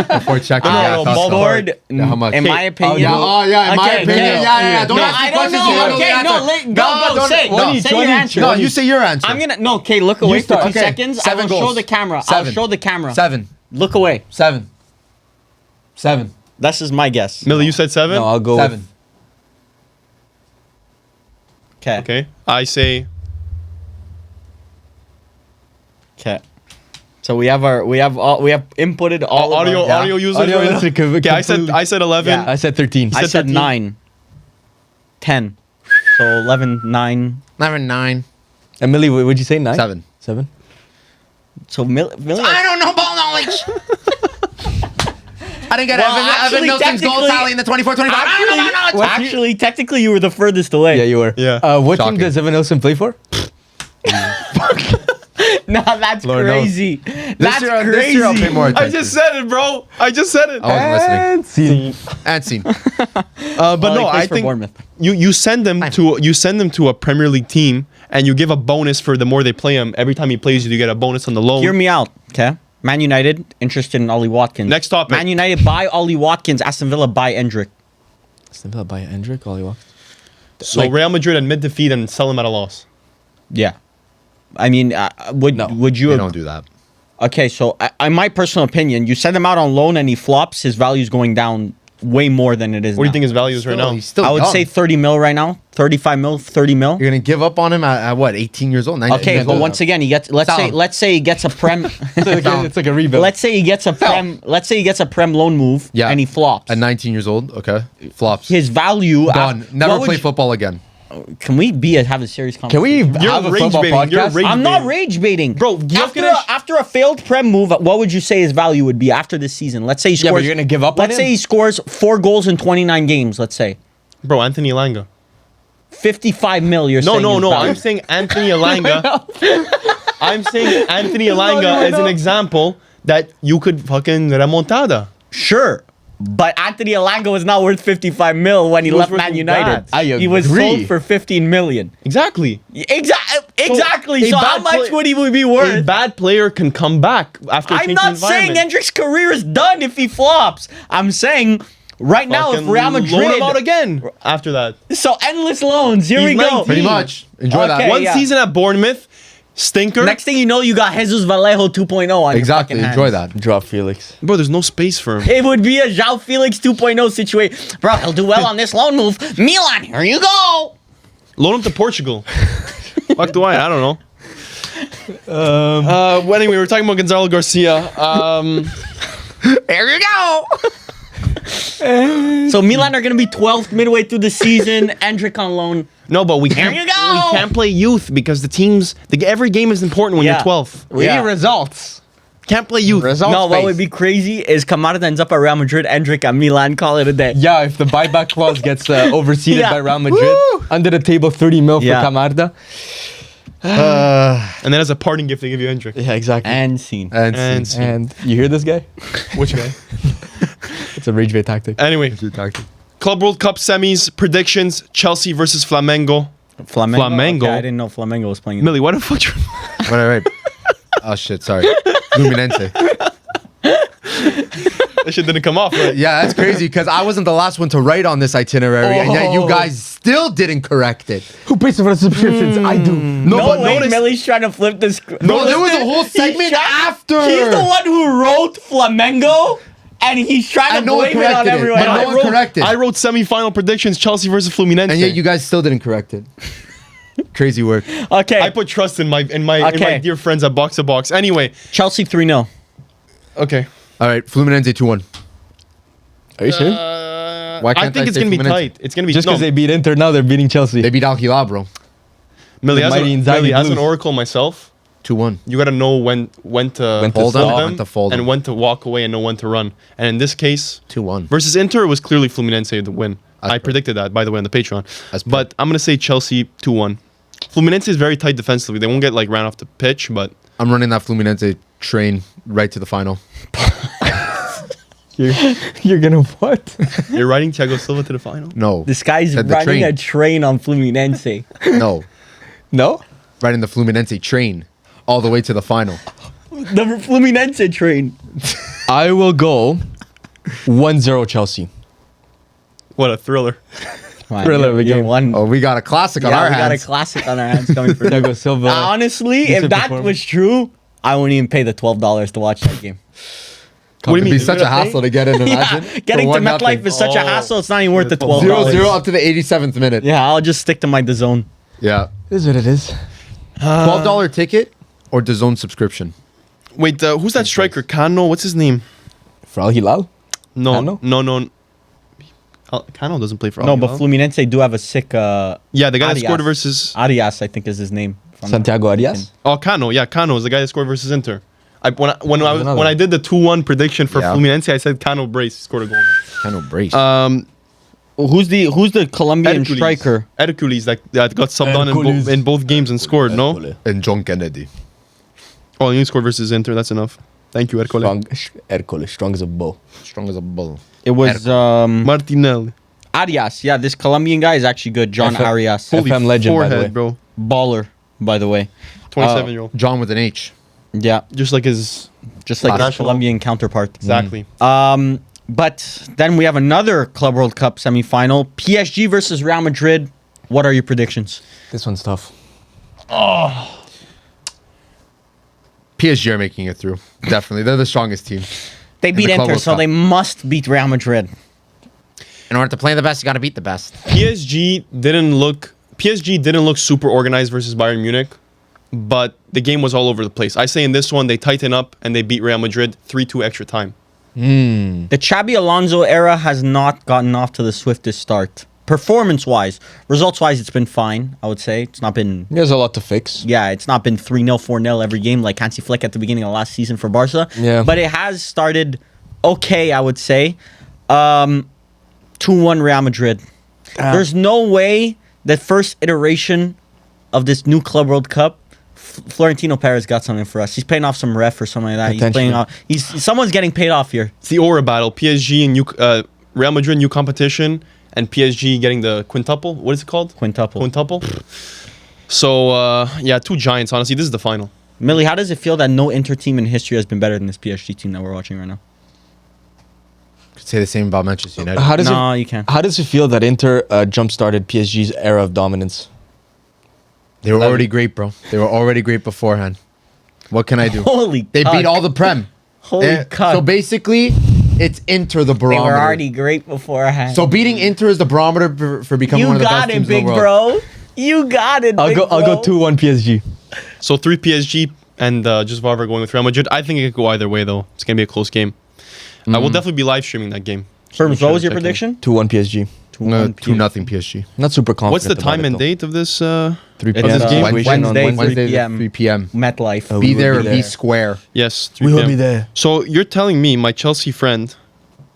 Before checking. I I thought so. scored, Yeah, how much? in my opinion. In my Okay, opinion. okay. Yeah. Don't No, ask me I don't questions. know. You don't Okay, know the no, answer. go, say your answer. No, you say your answer. I'm gonna okay. Look away for start. 2 Okay, seconds. I 7 will show goals. the camera. I'll 7. show the camera. 7. Look away. 7. 7. This is my guess. Millie, you said 7? No, I'll go 7. Okay. Okay. I say Okay. So we have inputted all of audio our, yeah. audio users. Audio right now? users Okay, I said 11. Yeah. I said 13. I said said 13. 9, 10. So 11, 9. 9. And Millie, what would you say? 9? 7. 7? So Millie. I don't know ball knowledge. I didn't get Well, Evan actually, Nilsson's goal technically- tally in the 24-25. Actually, technically, you were the furthest away. Yeah, you were. Yeah. What Shocking. team does Evan Nilsson play for? No, that's Lord knows. crazy. This That's year, crazy. this year I'll pay more I attention. just said it, bro. I just said it. I wasn't listening. Scene. And scene. But Oh, no, he plays I for think Bournemouth. you send them to a Premier League team, and you give a bonus for the more they play him. Every time he plays you get a bonus on the loan. Hear me out, okay? Man United interested in Ollie Watkins. Next topic. Man United buy Ollie Watkins. Aston Villa buy Endrick. Aston Villa by Hendrick, Ollie Watkins. So like- Real Madrid admit defeat and sell him at a loss. Yeah. I mean, would you? You don't do that. Okay, so in my personal opinion, you send him out on loan and he flops, his value is going down way more than it is. What do you now. think his value is right now? He's still I would young. say 30 mil right now, 35 mil, 30 mil. You're gonna give up on him at what, 18 years old? 19 Okay, years but old? once again, he gets. Let's say he gets a prem. It's like a rebuild. Let's say he gets a prem. Let's say he gets a prem loan move. Yeah. And he flops. At 19 years old, okay, flops. His value. Done. Never what would play you- football again. Can we have a serious Can conversation? we You're have a rage football baiting. You're podcast? rage I'm not baiting. rage baiting, Bro, After a failed prem move, what would you say his value would be after this season? Let's say he Yeah, but scores. you're gonna give up on Let's say him? he scores 4 goals in 29 games. Let's say Bro, Anthony Elanga. 55 mil. You're saying No. his value. I'm saying Anthony Elanga. I'm saying Anthony Elanga as an example that you could fucking remontada. Sure. But Anthony Elanga was not worth 55 mil when he was left worth Man United. that. He was agree. sold for 15 million. Exactly. Exactly. a So how bad much play- would he be A worth? bad player can come back after I'm changing not saying environment. Hendrick's career is done if he flops. I'm saying right now if Fucking Real loan him out Madrid. again after that. So endless loans. Here He's we go. 19. Pretty much. Enjoy Okay. that. One yeah. season at Bournemouth, stinker. Next thing you know, you got Jesus Vallejo 2.0 on Exactly. your fucking Enjoy hands. that. Drop Felix. Bro, there's no space for him. It would be a João Felix 2.0 situation. Bro, he'll do well on this loan move. Milan, here you go. Loan him to Portugal. Fuck do I don't know. Well, anyway, we're talking about Gonzalo Garcia. There you go. So Milan are going to be 12th midway through the season. Endrick on loan. No, but we There can't. you go. We can't play youth because the teams. Every game is important when Yeah. you're 12th. We Yeah. need results. Can't play youth. Results. No, what would be crazy is Kamada ends up at Real Madrid, Endrick at Milan, call it a day. Yeah, if the buyback clause gets overseeded Yeah. by Real Madrid, under the table 30 mil for Yeah. Camarda. And then as a parting gift, they give you Hendrick. Yeah, exactly. And scene. And And you hear this guy? which guy? It's a rage bait tactic. Anyway, Club World Cup semis predictions: Chelsea versus Flamengo. Flamengo? Okay, I didn't know Flamengo was playing. Millie, what the fuck? Right. Oh shit, sorry. Luminense. That shit didn't come off right. Yeah, that's crazy because I wasn't the last one to write on this itinerary, and yet you Oh. guys still didn't correct it. Who pays for the subscriptions? I do. No, No but way, notice. Millie's trying to flip this. No, there was a whole segment after. He's the one who wrote Flamengo, and he's trying to And no one blame it on corrected it. everyone But else. no one corrected. I wrote semi-final predictions: Chelsea versus Fluminense. And yet you guys still didn't correct it. Crazy work. Okay, I put trust in my Okay. dear friends at Box2Box. Anyway, Chelsea 3-0. okay. All right, Fluminense 2-1. Are you sure? Why I can't think it's say gonna be Fluminense? tight. It's gonna be Just because no. they beat Inter, now they're beating Chelsea. They beat Al Hilal, bro. Millie, the as, mighty an, Inzaghi Millie, as an Blues. oracle myself, 2-1. you gotta know when to When to hold stop. them, When to fold and them. when to walk away and know when to run. And in this case, 2-1. versus Inter, it was clearly Fluminense the win. As I per. predicted that, by the way, on the Patreon. As per. But I'm gonna say Chelsea 2-1. Fluminense is very tight defensively. They won't get like ran off the pitch, but I'm running that Fluminense train right to the final. You're gonna what? you're riding Thiago Silva to the final. No. This guy's Said the running train. a train on Fluminense. No. No? Riding the Fluminense train all the way to the final. The Fluminense train. I will go 1-0 Chelsea. What a thriller! Thriller of a You're game. one. Oh, we got a classic on Yeah, our we got a hands. classic on our hands coming for Thiago Silva. Honestly, if Decent that performance. was true, I wouldn't even pay the $12 to watch that game. What do you It'd mean? be Is such it a a hassle thing? to get in, Yeah, imagine. getting to For 1-0. MetLife is such a Oh. hassle. It's not even worth the $12. 0-0 up to the 87th minute. Yeah, I'll just stick to my DAZN. Yeah. It is what it is. $12 ticket or DAZN subscription? Wait, who's that striker? Kano? What's his name? For Al Hilal? No, Kano? no. Kano doesn't play for Al No, but Hilal. Fluminense do have a sick. Yeah, the guy that Arias. scored versus. Arias, I think, is his name. if I'm not Santiago mistaken. Arias? Oh, Kano. Yeah, Kano is the guy that scored versus Inter. When I did the 2-1 prediction for Yeah. Fluminense, I said Cano brace scored a goal. Kind of brace. Who's the Colombian Hercules. striker? Hercules that got subbed on Hercules. in both games and scored. No. and John Kennedy. Oh, you scored versus Inter. That's enough. Thank you, Hercules. Hercules, strong as a bull. Strong as a bull. It was Martinelli. Arias. Yeah, this Colombian guy is actually good. John Arias. Holy FM legend, by the way. forehead, bro. Baller, by the way. 27-year-old. John with an H. Yeah, Just like his. just like his National. Colombian counterpart. Exactly. But then we have another Club World Cup semifinal. PSG versus Real Madrid. What are your predictions? This one's tough. PSG are making it through. Definitely. They're the strongest team. They beat the Club Inter, World so Cup. they must beat Real Madrid. In order to play the best, you got to beat the best. PSG didn't look super organized versus Bayern Munich, but the game was all over the place. I say in this one they tighten up and they beat Real Madrid 3-2 extra time. The Xabi Alonso era has not gotten off to the swiftest start. Performance-wise, results-wise, it's been fine, I would say. It's not been... There's a lot to fix. Yeah, it's not been 3-0, 4-0 every game like Hansi Flick at the beginning of last season for Barca. Yeah. But it has started okay, I would say. 2-1 Real Madrid. There's no way that first iteration of this new Club World Cup, Florentino Perez got something for us. He's paying off some ref or something like that. He's Potentially. paying off. Someone's getting paid off here. It's the aura battle. PSG and Real Madrid new competition, and PSG getting the quintuple. What is it called? Quintuple. So yeah, two giants. Honestly, this is the final. Mili, how does it feel that no Inter team in history has been better than this PSG team that we're watching right now? Could say the same about Manchester United. How does No, it? you can't. How does it feel that Inter jump-started PSG's era of dominance? They were already great, bro. They were already great beforehand. What can I do? Holy They cuck. beat all the Prem. Holy cuck. So basically, it's Inter the They barometer. were already great beforehand. So beating Inter is the barometer for becoming you one of the best got teams it, in the big world. bro. You got it, I'll big go. bro. I'll go 2-1 PSG. So 3 PSG and just Varvar going with Real Madrid. I think it could go either way though. It's gonna be a close game. I will definitely be live streaming that game. Ferms, what was your Check in. prediction? 2-1 PSG. 2-1 2-0 PSG. Not super confident. What's the about time it, and though. date of this? 3 It's, p.m. this game? situation on Wednesday, Wednesday 3 p.m. 3 p.m. MetLife. Oh, Be we will there be or be there. square. Yes, 3 We will PM. be there. So you're telling me my Chelsea friend,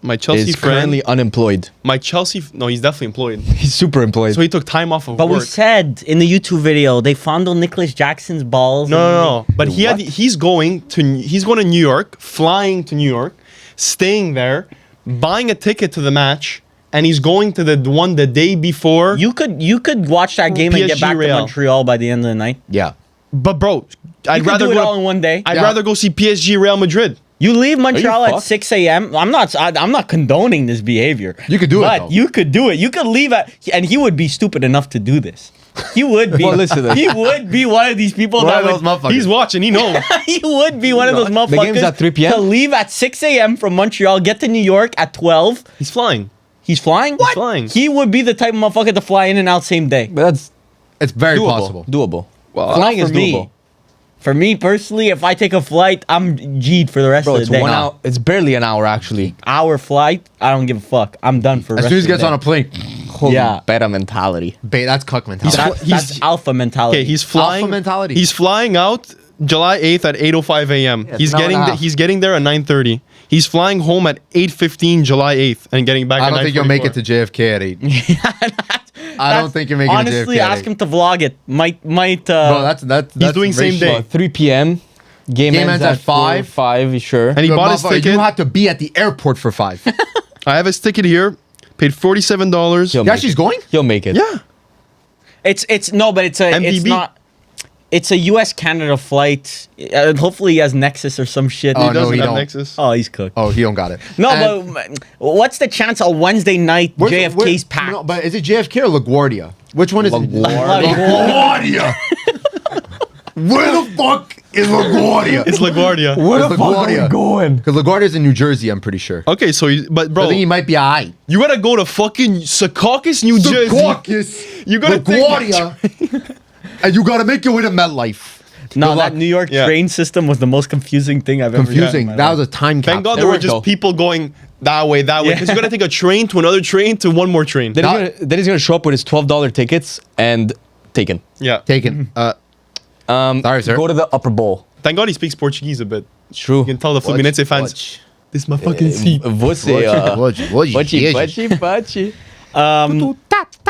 Is currently unemployed. no, he's definitely employed. He's super employed. So he took time off of But we work. said in the YouTube video they fondled Nicholas Jackson's balls. No. But What? he's going to New York, flying to New York, staying there, buying a ticket to the match, and he's going to the one the day before. You could watch that game and get PSG back to Real. Montreal by the end of the night. Yeah. But bro, I'd You could rather do it go. all in one day. I'd Yeah. rather go see PSG Real Madrid. You leave Montreal at fucked? 6 a.m. I'm not condoning this behavior. You could do it, but though. you could do it. You could leave and he would be stupid enough to do this. He would be. Well, listen, he would be one of these people One that of those would. motherfuckers. He's watching. He knows. He would be one of those motherfuckers. The game's at 3 p.m.? To leave at 6 a.m. from Montreal, get to New York at 12. He's flying. He's flying. What? flying. He would be the type of motherfucker to fly in and out same day. But that's It's very doable. possible. Doable. Well, Flying Not is for me. doable. For me personally, if I take a flight, I'm G'd for the rest Bro, of it's the day. 1 hour. It's barely an hour actually. Hour flight, I don't give a fuck. I'm done for the As rest soon as he of gets the on a day. plane, Holy Yeah. better mentality. that's cuck mentality. That's alpha mentality. Okay, he's flying. Alpha mentality. He's flying out July 8th at 8:05 a.m. it's He's an hour and getting a half. he's getting there at 9:30. He's flying home at 8:15 July 8th and getting back. I at don't think you'll make it to 9:44. JFK at 8. I don't think you're making it to Honestly, JFK at ask 8. him to vlog it. Might. Bro, that's doing same racial. day. 3 p.m. Game ends at 5. 5, sure. And he Good bought his motherfucker, ticket. You have to be at the airport for 5. I have his ticket here. Paid $47. He'll Yeah, make she's it. going? He'll make it. Yeah. It's no, but it's MVB. not. It's a U.S. Canada flight. Hopefully, he has Nexus or some shit. Oh, He no, doesn't he have don't. Nexus. Oh, he's cooked. Oh, he don't got it. No, And but what's the chance a Wednesday night where's- JFK's where- packed? no, but is it JFK or LaGuardia? Which one is it? LaGuardia. Where the fuck is LaGuardia? It's LaGuardia. Where It's the fuck are we LaGuardia. going? Because LaGuardia's in New Jersey, I'm pretty sure. Okay, so but I bro, think he might be aight. you gotta go to fucking Secaucus, New Jersey. Secaucus, You gotta take LaGuardia, and you gotta make your way to MetLife. No, Good luck. that New York Yeah. train system was the most confusing thing I've ever. Confusing. Done in my That life. was a time Thank God capsule. there were worked, just though. people going that way, Yeah. because you gotta take a train to another train to one more train. Then he's gonna show up with his $12 tickets and taken. Yeah. Taken. Sorry, sir. Go to the upper bowl. Thank God he speaks Portuguese a bit. True. You can tell the Fluminense fans. This is my fucking seat. Você, Pachi.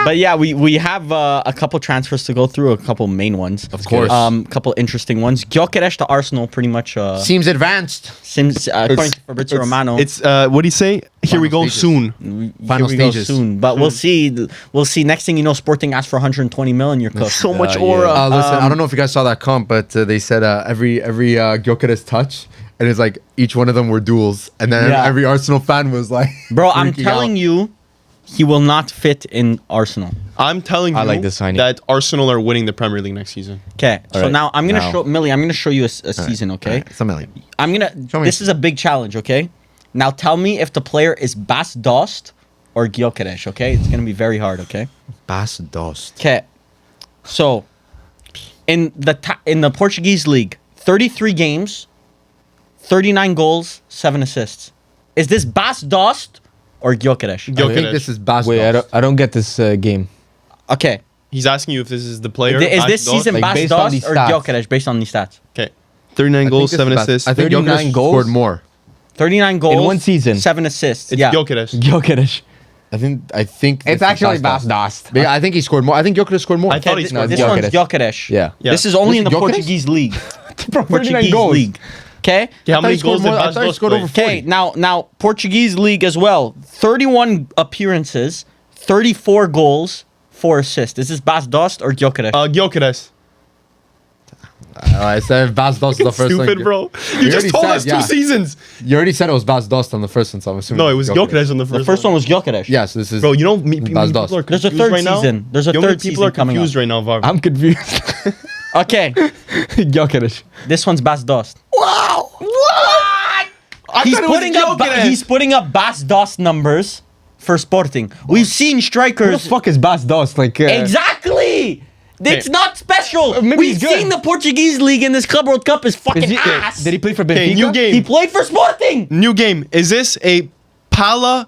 But yeah, we have a couple transfers to go through, a couple main ones. Of course. Couple interesting ones. Gyökeres to Arsenal pretty much Seems advanced. seems according to Fabrizio Romano. It's what do you say? Here we go stages. soon. Final Here we go stages. soon. But we'll see. We'll see. Next thing you know, Sporting asked for 120 million. You're cooked. So much Yeah. aura. Listen, I don't know if you guys saw that comp, but they said every Gyökeres touch, and it's like each one of them were duels, and then Yeah. every Arsenal fan was like, Bro, I'm freaking telling out. you, he will not fit in Arsenal. I'm telling you I like this signing. that Arsenal are winning the Premier League next season. Okay, so Alright, now I'm gonna now. show Millie. I'm gonna show you a season. Okay, Alright, it's a million. I'm gonna. Show me. This is a big challenge. Okay, now tell me if the player is Bas Dost or Gyökeres. Okay, it's gonna be very hard. Okay. Bas Dost. Okay, so in the Portuguese league, 33 games, 39 goals, 7 assists. Is this Bas Dost or Gyökeres? I Gyökeres. think this is Bas Wait, Dost. I don't get this game. Okay, He's asking you if this is the player. is Bas this Dost. season like, Bas based on Dost these or stats. Gyökeres based on these stats? Okay. 39 I goals, think this 7 is Bas- assists. I think 39 Gyökeres goals? scored more. 39 goals one season. 7 assists. It's yeah. Gyökeres. Gyökeres. I think It's this is actually Bas Dost. Dost. Yeah, I think he scored more. I think Gyökeres scored more. I thought he This, scored this more. one's Gyökeres. Gyökeres. Yeah. Yeah. This is only in the Was it Gyökeres? Portuguese league. Bro, 39 Portuguese goals. league. Okay. Okay, how I thought many he scored goals did more- I Bas thought he Dost scored play? over 40. Okay. Now Portuguese league as well. 31 appearances, 34 goals, 4 assists. This is Bas Dost or Gyökeres? Gyökeres. I said Bas Dost the first Stupid, one. bro. You You just already told said, us yeah. 2 seasons. You already said it was Bas Dost on the first one, so I'm assuming. No, it was Gyökeres on the the first first one was Gyökeres. Yeah, so this is. Bro, you know, Bas people Dost. are There's a confused third right now. season. There's a You know how many third people season are coming confused up. right now, Varvar. I'm confused. Okay. Gyökeres. This one's Bas Dost. Wow! What? He's putting up Bas Dost numbers for Sporting. We've seen Who the strikers. fuck is Bas Dost? Like, Exactly. It's Okay. not special. Maybe We've he's good. seen the Portuguese league in this Club World Cup is fucking is he, ass. did he play for Okay, Benfica? new game. He played for Sporting. New game. Is this a Pala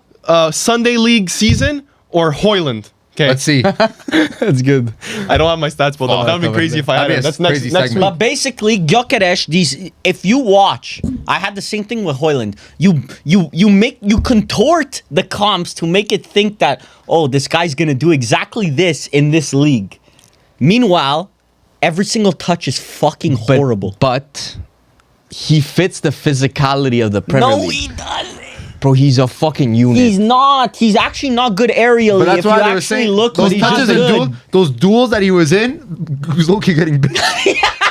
Sunday League season or Hoyland? Okay. Let's see. That's good. I don't have my stats pulled up. That would be crazy if I had That'd be it. a That's next crazy next segment. week. But basically, Gyökeres, if you watch, I had the same thing with Hoyland. You contort the comps to make it think that, oh, this guy's gonna do exactly this in this league. Meanwhile, every single touch is fucking horrible. But he fits the physicality of the Premier No, League. he doesn't. Bro, he's a fucking unit. He's not. He's actually not good aerially. But that's if you why they were actually saying look, those he's touches not and good. those duels that he was in, he was low-key getting big.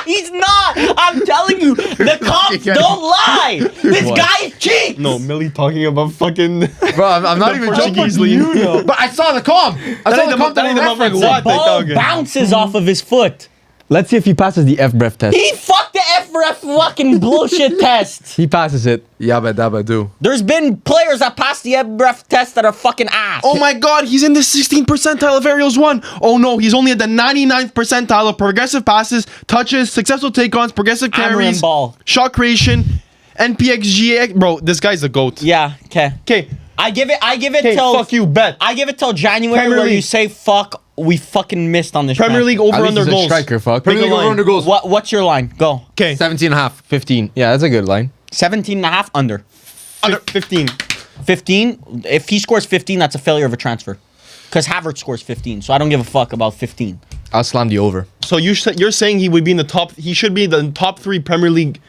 He's not. I'm telling you, the comps don't lie. This What? guy is cheap. No, Millie talking about fucking. Bro, I'm not even Portuguese joking. league. You know. But I saw the comp. I saw ain't the the- comp that ain't the reference. motherfucking what? Ball talking. bounces off of his foot. Let's see if he passes the F-breath test. He fucked the FRF fucking bullshit test. He passes it. Yabba dabba do. There's been players that passed the FRF test that are fucking ass. Oh my god, he's in the 16th percentile of aerials 1. Oh no, he's only at the 99th percentile of progressive passes, touches, successful take-ons, progressive Hammer and carries, ball. shot creation, NPXG. Bro, this guy's the GOAT. Yeah, okay. Okay, I give it till fuck you, bet. I give it till January Premier where you League. say fuck, we fucking missed on this Premier transfer. League At over least under he's a goals. striker, fuck. Premier League a line. over under goals. What's your line? Go. Okay, 17 and a half. 15. Yeah, that's a good line. 17 and a half under. under 15. 15. If he scores 15, that's a failure of a transfer. Because Havertz scores 15, so I don't give a fuck about 15. I'll slam the over. So you're saying he would be in the top? He should be in the top 3 Premier League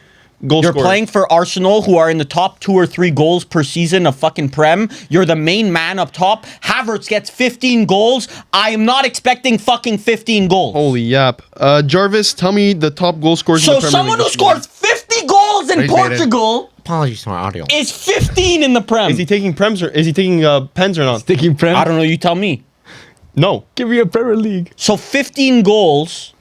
goal You're scorers. playing for Arsenal, who are in the top 2 or 3 goals per season of fucking Prem. You're the main man up top. Havertz gets 15 goals. I am not expecting fucking 15 goals. Holy yap. Jarvis, tell me the top goal scorers in So the Premier someone League who this season. scores 50 goals in Raise baited. Portugal Apologies to my audio. is 15 in the Prem. Is he taking prems or is he taking pens or not? Sticky Prem. I don't know. You tell me. No. Give me a Premier League. So 15 goals.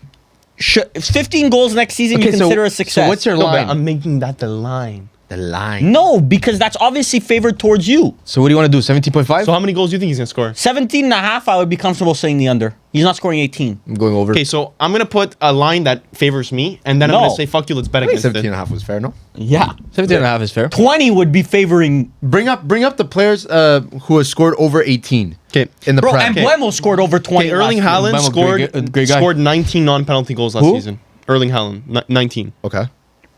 15 goals next season you consider a success. So what's your No, line? but I'm making that the line. The line. No, because that's obviously favored towards you. So what do you want to do? 17.5? So how many goals do you think he's gonna score? 17 and a half, I would be comfortable saying the under. He's not scoring 18. I'm going over. Okay, so I'm gonna put a line that favors me, and then I'm No. gonna say fuck you. Let's bet against 17 it. and a half was fair, no? Yeah. 17 and a half is fair. 20 would be favoring. Bring up the players who have scored over 18 Okay. in the Bro, Prem. Embuemo scored over 20. Okay, Erling last year. Haaland Mbeumo, great guy. scored 19 non-penalty goals last Who? season. Erling Haaland, 19. Okay.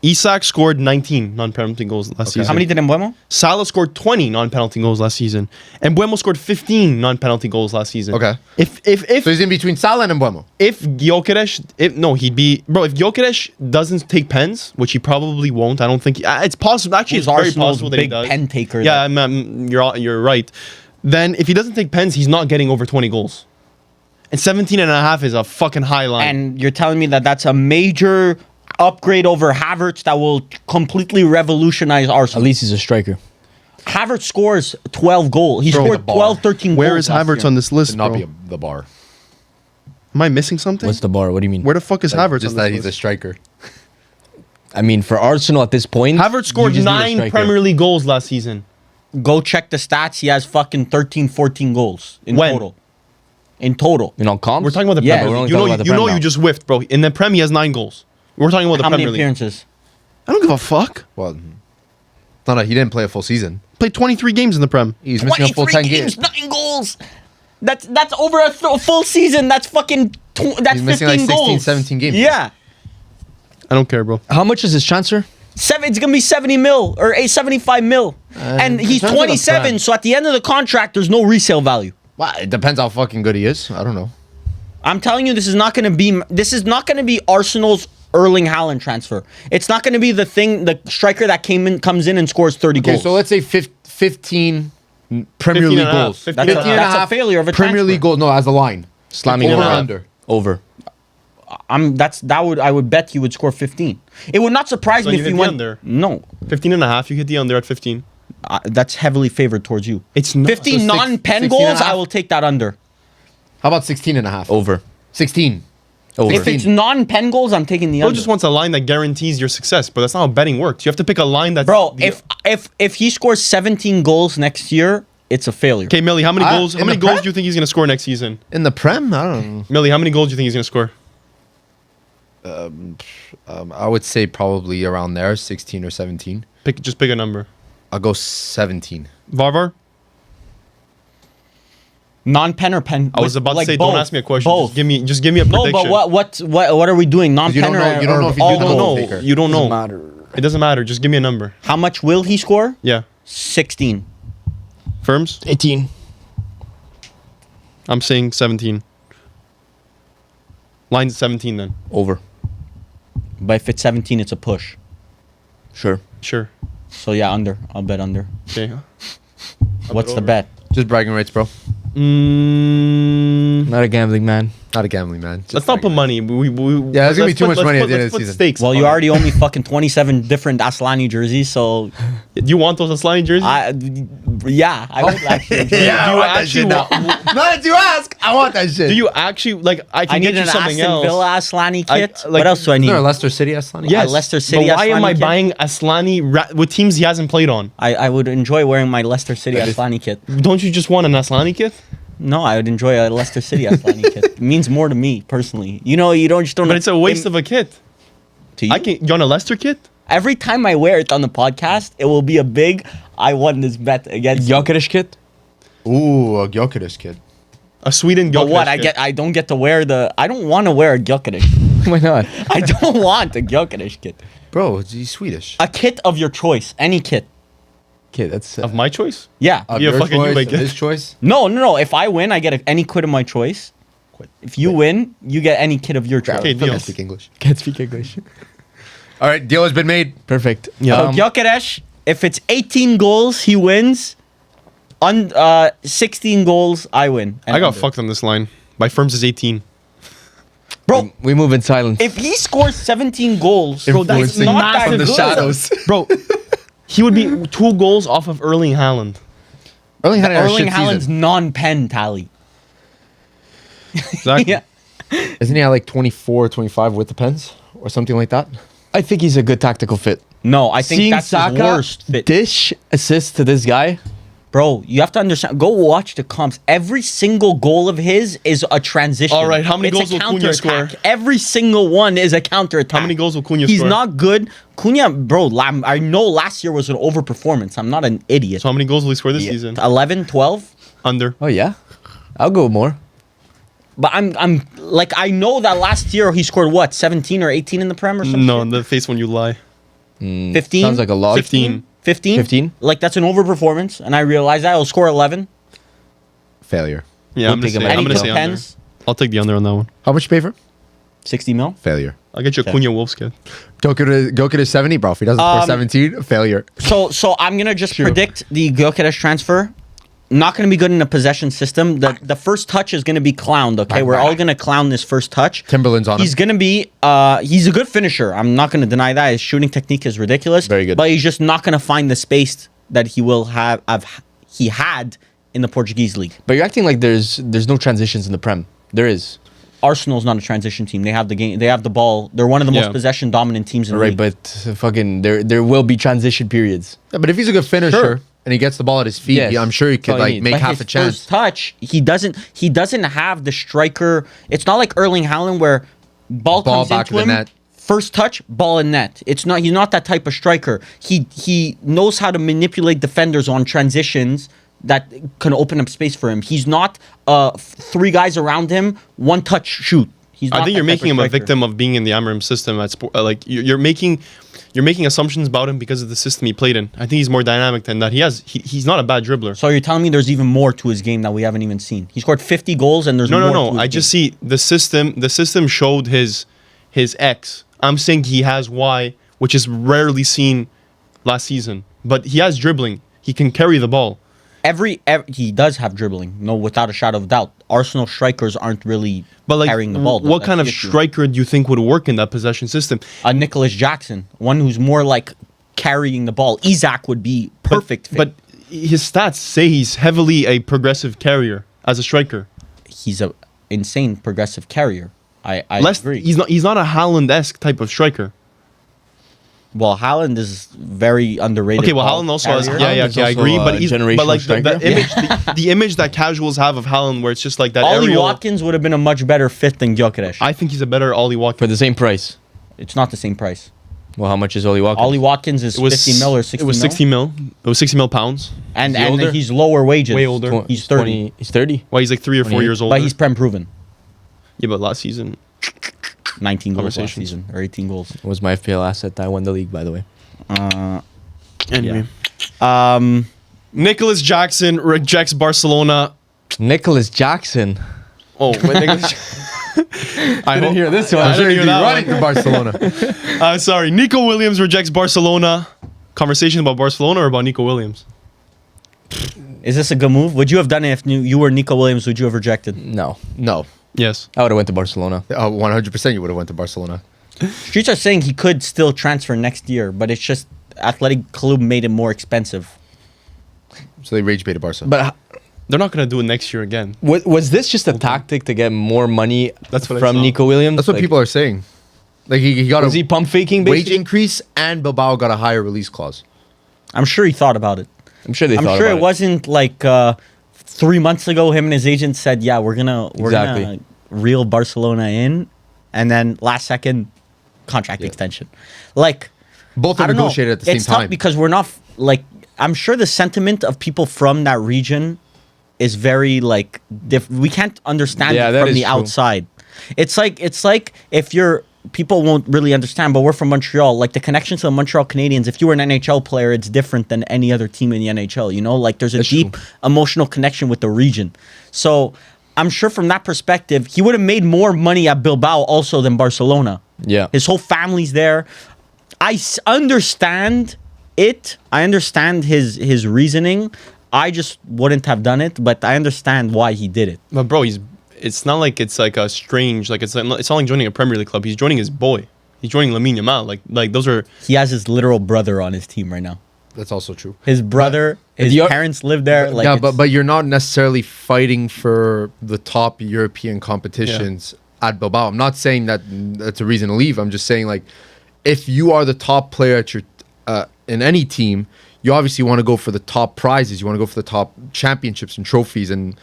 Isak scored 19 non-penalty goals last season. How many did Mbeumo? Salah scored 20 non-penalty goals last season. And Mbeumo scored 15 non-penalty goals last season. Okay. If So he's in between Salah and Mbeumo. if Gyökeres, he'd be If Gyökeres doesn't take pens, which he probably won't, I don't think it's possible. Actually, Who's it's very Arsenal's possible that he big does. pen taker? Yeah, you're right. Then if he doesn't take pens, he's not getting over 20 goals. And 17 and a half is a fucking high line. And you're telling me that that's a major upgrade over Havertz that will completely revolutionize At Arsenal. least he's a striker. Havertz scores 12 goals. He Bro, scored the bar. 12, 13 Where goals. is last Havertz year. on this list, Should not bro? be the bar. Am I missing something? What's the bar? What do you mean? Where the fuck is Havertz Just on that this he's a list? striker. I mean, for Arsenal at this point, Havertz scored you just need a 9 striker. Premier League goals last season. Go check the stats. He has fucking 13, 14 goals in When? total. In total. You know, comps. We're talking about the Yeah, Premier we're League. only You know, talking about the you Prem know, now. you just whiffed, bro. In the Prem, he has 9 goals. We're talking about the How many Premier League. appearances? I don't give a fuck. Well, no, he didn't play a full season. Played 23 games in the Prem. He's missing a full 10 games. 9 goals. That's over a full season. That's fucking. That's He's 15 missing like 16, goals. 17 games. Yeah. I don't care, bro. How much is his transfer? It's gonna be 70 mil or 75 mil, and he's depends on the 27. plan. So at the end of the contract, there's no resale value. Well, it depends how fucking good he is. I don't know. I'm telling you, this is not gonna be Arsenal's Erling Haaland transfer. It's not gonna be the striker that comes in and scores 30 Okay, goals. so let's say 15 Premier 15 League and a half. goals. 15 That's, and a that's a failure of a Premier transfer. League goal. No, as a line. Slamming Over him or out. under? Over. I would bet he would score 15. It would not surprise So me you if hit he the went under. No, 15 and a half. You hit the under at 15. that's heavily favored towards you. It's not. 15 So non-pen 16 and a goals, half? I will take that under. How about 16 and a half? Over. 16. Over. If it's non-pen goals, I'm taking the Bro under. just wants a line that guarantees your success, but that's not how betting works. You have to pick a line that's... Bro, the- if he scores 17 goals next year, it's a failure. Okay, Millie, how many goals in How many the goals Prem? do you think he's going to score next season? In the Prem? I don't know. Millie, how many goals do you think he's going to score? I would say probably around there, 16 or 17. Just pick a number. I'll go 17. Varvar? Non-pen or pen? I was about to like say, both. don't ask me a question. Both. Just give me a No, prediction. but what are we doing? Non-pen don't know- or you don't know if he's all You doing don't goal know. taker. You don't know. matter. It doesn't matter. Just give me a number. How much will he score? Yeah. 16. Firms? 18. I'm saying 17. Line's 17 then. Over. But if it's 17, it's a push. Sure. Sure. So yeah, under. I'll bet under. Okay. What's the over. bet? Just bragging rights, bro. Not a gambling man. Not a gambling man. Just Let's not put bragging money. Yeah, there's gonna be let's too put- much money at the end let's of the put season. Stakes Well, on you it. already owe me fucking 27 different Aslani jerseys, so Do you want those Aslani jerseys? yeah, I would actually. Do you actually want? Not that you ask. I want that shit. Do you actually like? I I can need get you an something Aston else. Villa Aslani I- kit. like- What else do I Is need? there a Leicester City Aslani? Yes, Leicester City But why am Aslani I kit? buying Aslani with teams he hasn't played on? I would enjoy wearing my Leicester City Aslani kit. Don't you just want an Aslani kit? No, I would enjoy a Leicester City Aslani kit. It means more to me personally. You know, you don't. But it's a waste of a kit. to you. I can. You want a Leicester kit? Every time I wear it on the podcast, it will be a big. I won this bet against. Gyökeres kit? Ooh, a Gyökeres kid. A Sweden. But what? Gyökeres kit. I don't get to wear the. I don't want to wear a Gyökeres. Why not? I don't want a Gyökeres kit. Bro, he's Swedish. A kit of your choice, any kit. Okay, that's. Of my choice. Yeah. Of Yeah, your fucking you choice, make of it. his choice. No. If I win, I get any quid of my choice. If you win, you get any kit of your choice. Okay, I deal. can't speak English. Can't speak English. All right, deal has been made. Perfect. Yeah. So Gyökeres, if it's 18 goals, he wins. 16 goals, I win. And I got under. fucked on this line. My firms is 18. Bro, We move in silence. if he scores 17 goals, bro, that's Influencing not that from the good. shadows. Bro, he would be 2 goals off of Erling Haaland. Erling had a Erling shit Haaland's season. non-pen tally. Exactly. Yeah. Isn't he at like 24, 25 with the pens? Or something like that? I think he's a good tactical fit. No, I think Seeing that's Saka his worst fit. dish assist to this guy. Bro, you have to understand. Go watch the comps. Every single goal of his is a transition. All right, how many It's goals a will Cunha score? counterattack. Every single one is a counterattack. How many goals will Cunha He's score? not good. Cunha, bro, I know last year was an overperformance. I'm not an idiot. So how many goals will he score this season? 11, 12? Under. Oh yeah, I'll go more. But I'm like, I know that last year he scored what, 17 or 18 in the Prem or something? No, the face when you lie. 15? Sounds like a lot. 15. 15? 15? Like, that's an overperformance, and I realize that. I'll score 11. Failure. Yeah, I'm gonna take him say. at I'm gonna Anything say under. depends. I'll take the under on that one. How much you pay for him? 60 mil. Failure. I'll get you a Okay. Cunha Wolves kid. Go get a 70, bro. If he doesn't score 17, failure. So I'm gonna just predict the Gyökeres transfer. Not gonna be good in a possession system. The first touch is gonna be clowned. Okay, we're all gonna clown this first touch. Timberland's on him. He's gonna be. He's a good finisher. I'm not gonna deny that. His shooting technique is ridiculous. Very good. But he's just not gonna find the space that he will have. He had in the Portuguese league. But you're acting like there's no transitions in the Prem. There is. Arsenal's not a transition team. They have the game. They have the ball. They're one of the most Yeah. possession dominant teams in the Right, league. but fucking there will be transition periods. Yeah, but if he's a good finisher Sure. and he gets the ball at his feet, Yes. yeah, I'm sure he That's could all he like needs. make But half his a chance. first touch, he doesn't have the striker. It's not like Erling Haaland where ball comes back into of the him. net. First touch, ball in net. It's not. He's not that type of striker. He knows how to manipulate defenders on transitions that can open up space for him. He's not three guys around him, one touch shoot. He's not I think that you're type of making him a striker. victim of being in the Amarim system. At like you're making assumptions about him because of the system he played in. I think he's more dynamic than that. He's not a bad dribbler. So you're telling me there's even more to his game that we haven't even seen. He scored 50 goals and there's more to No. his I game. just see the system. The system showed his X. I'm saying he has Y, which is rarely seen last season. But he has dribbling. He can carry the ball. Every he does have dribbling, no, without a shadow of doubt. Arsenal strikers aren't really But like, carrying the ball. though. what That's kind of the issue. striker do you think would work in that possession system? Nicholas Jackson, one who's more like carrying the ball. Isaac would be perfect. fit. But his stats say he's heavily a progressive carrier as a striker. he's a insane progressive carrier. I agree. He's not a Haaland-esque type of striker. Well, Haaland is very underrated. Okay, well, ball Haaland also has. carrier. Yeah, Haaland's I also agree. a But generational like striker. the image, the image that casuals have of Haaland, where it's just like that Ollie aerial. Watkins would have been a much better fit than Gyökeres. I think he's a better Ollie Watkins. For the same price. It's not the same price. Well, how much is Oli Watkins? Ollie Watkins is 50 mil or 60 It was mil. 60 mil. It was 60 mil pounds. And Is he older? he's lower wages. Way older. He's 30. He's 30. Why he's like 3 or 4 years older. But he's prem proven. Yeah, but last season. 19 goals last Conversations. season or 18 goals. It was my FPL asset. I won the league, by the way. Anyway. Yeah. Nicholas Jackson rejects Barcelona. Nicholas Jackson. Oh, wait, Nicholas. I didn't hear this I didn't hear that running one. to Barcelona. Sorry. Nico Williams rejects Barcelona. Conversation about Barcelona or about Nico Williams? Is this a good move? Would you have done it if you were Nico Williams? Would you have rejected? No. No. Yes. I would have went to Barcelona. 100% you would have went to Barcelona. Streets are saying he could still transfer next year, but it's just Athletic Club made it more expensive. So they rage baited Barca. But They're not going to do it next year again. was this just a tactic to get more money That's what I from saw. Nico Williams? That's what Like, people are saying. Like he got Was a he pump faking, wage basically? increase and Bilbao got a higher release clause. I'm sure he thought about it. I'm sure they I'm thought sure about it wasn't like 3 months ago. Him and his agent said, "Yeah, we're gonna Exactly. reel Barcelona in," and then last second contract extension. Like Both I are don't know. negotiated at the same It's tough time. because we're not like I'm sure the sentiment of people from that region is very like we can't understand Yeah, it that from is the true. outside. It's like if you're people won't really understand, but we're from Montreal. Like the connection to the Montreal Canadiens, if you were an NHL player, it's different than any other team in the NHL. You know, like there's a That's deep true. emotional connection with the region. So I'm sure from that perspective, he would have made more money at Bilbao also than Barcelona. Yeah. His whole family's there. Understand it. I understand his reasoning. I just wouldn't have done it, but I understand why he did it. But bro, it's not like it's like a strange, like it's not like joining a Premier League club. He's joining his boy. He's joining Lamine Yamal. Like those are. He has his literal brother on his team right now. That's also true. His brother, his the- parents live there. Like yeah, it's- but you're not necessarily fighting for the top European competitions at Bilbao. I'm not saying that that's a reason to leave. I'm just saying like if you are the top player at your in any team, you obviously want to go for the top prizes. You want to go for the top championships and trophies, and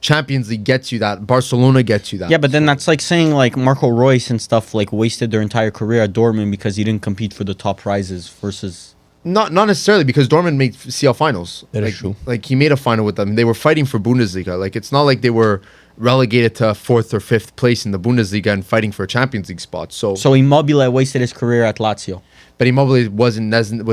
Champions League gets you that. Barcelona gets you that. yeah, but then that's like saying like Marco Reus and stuff like wasted their entire career at Dortmund because he didn't compete for the top prizes versus. Not necessarily because Dortmund made CL finals. That is like, true. Like he made a final with them. They were fighting for Bundesliga. Like it's not like they were relegated to 4th or 5th place in the Bundesliga and fighting for a Champions League spot. So So Immobile wasted his career at Lazio. But Immobile was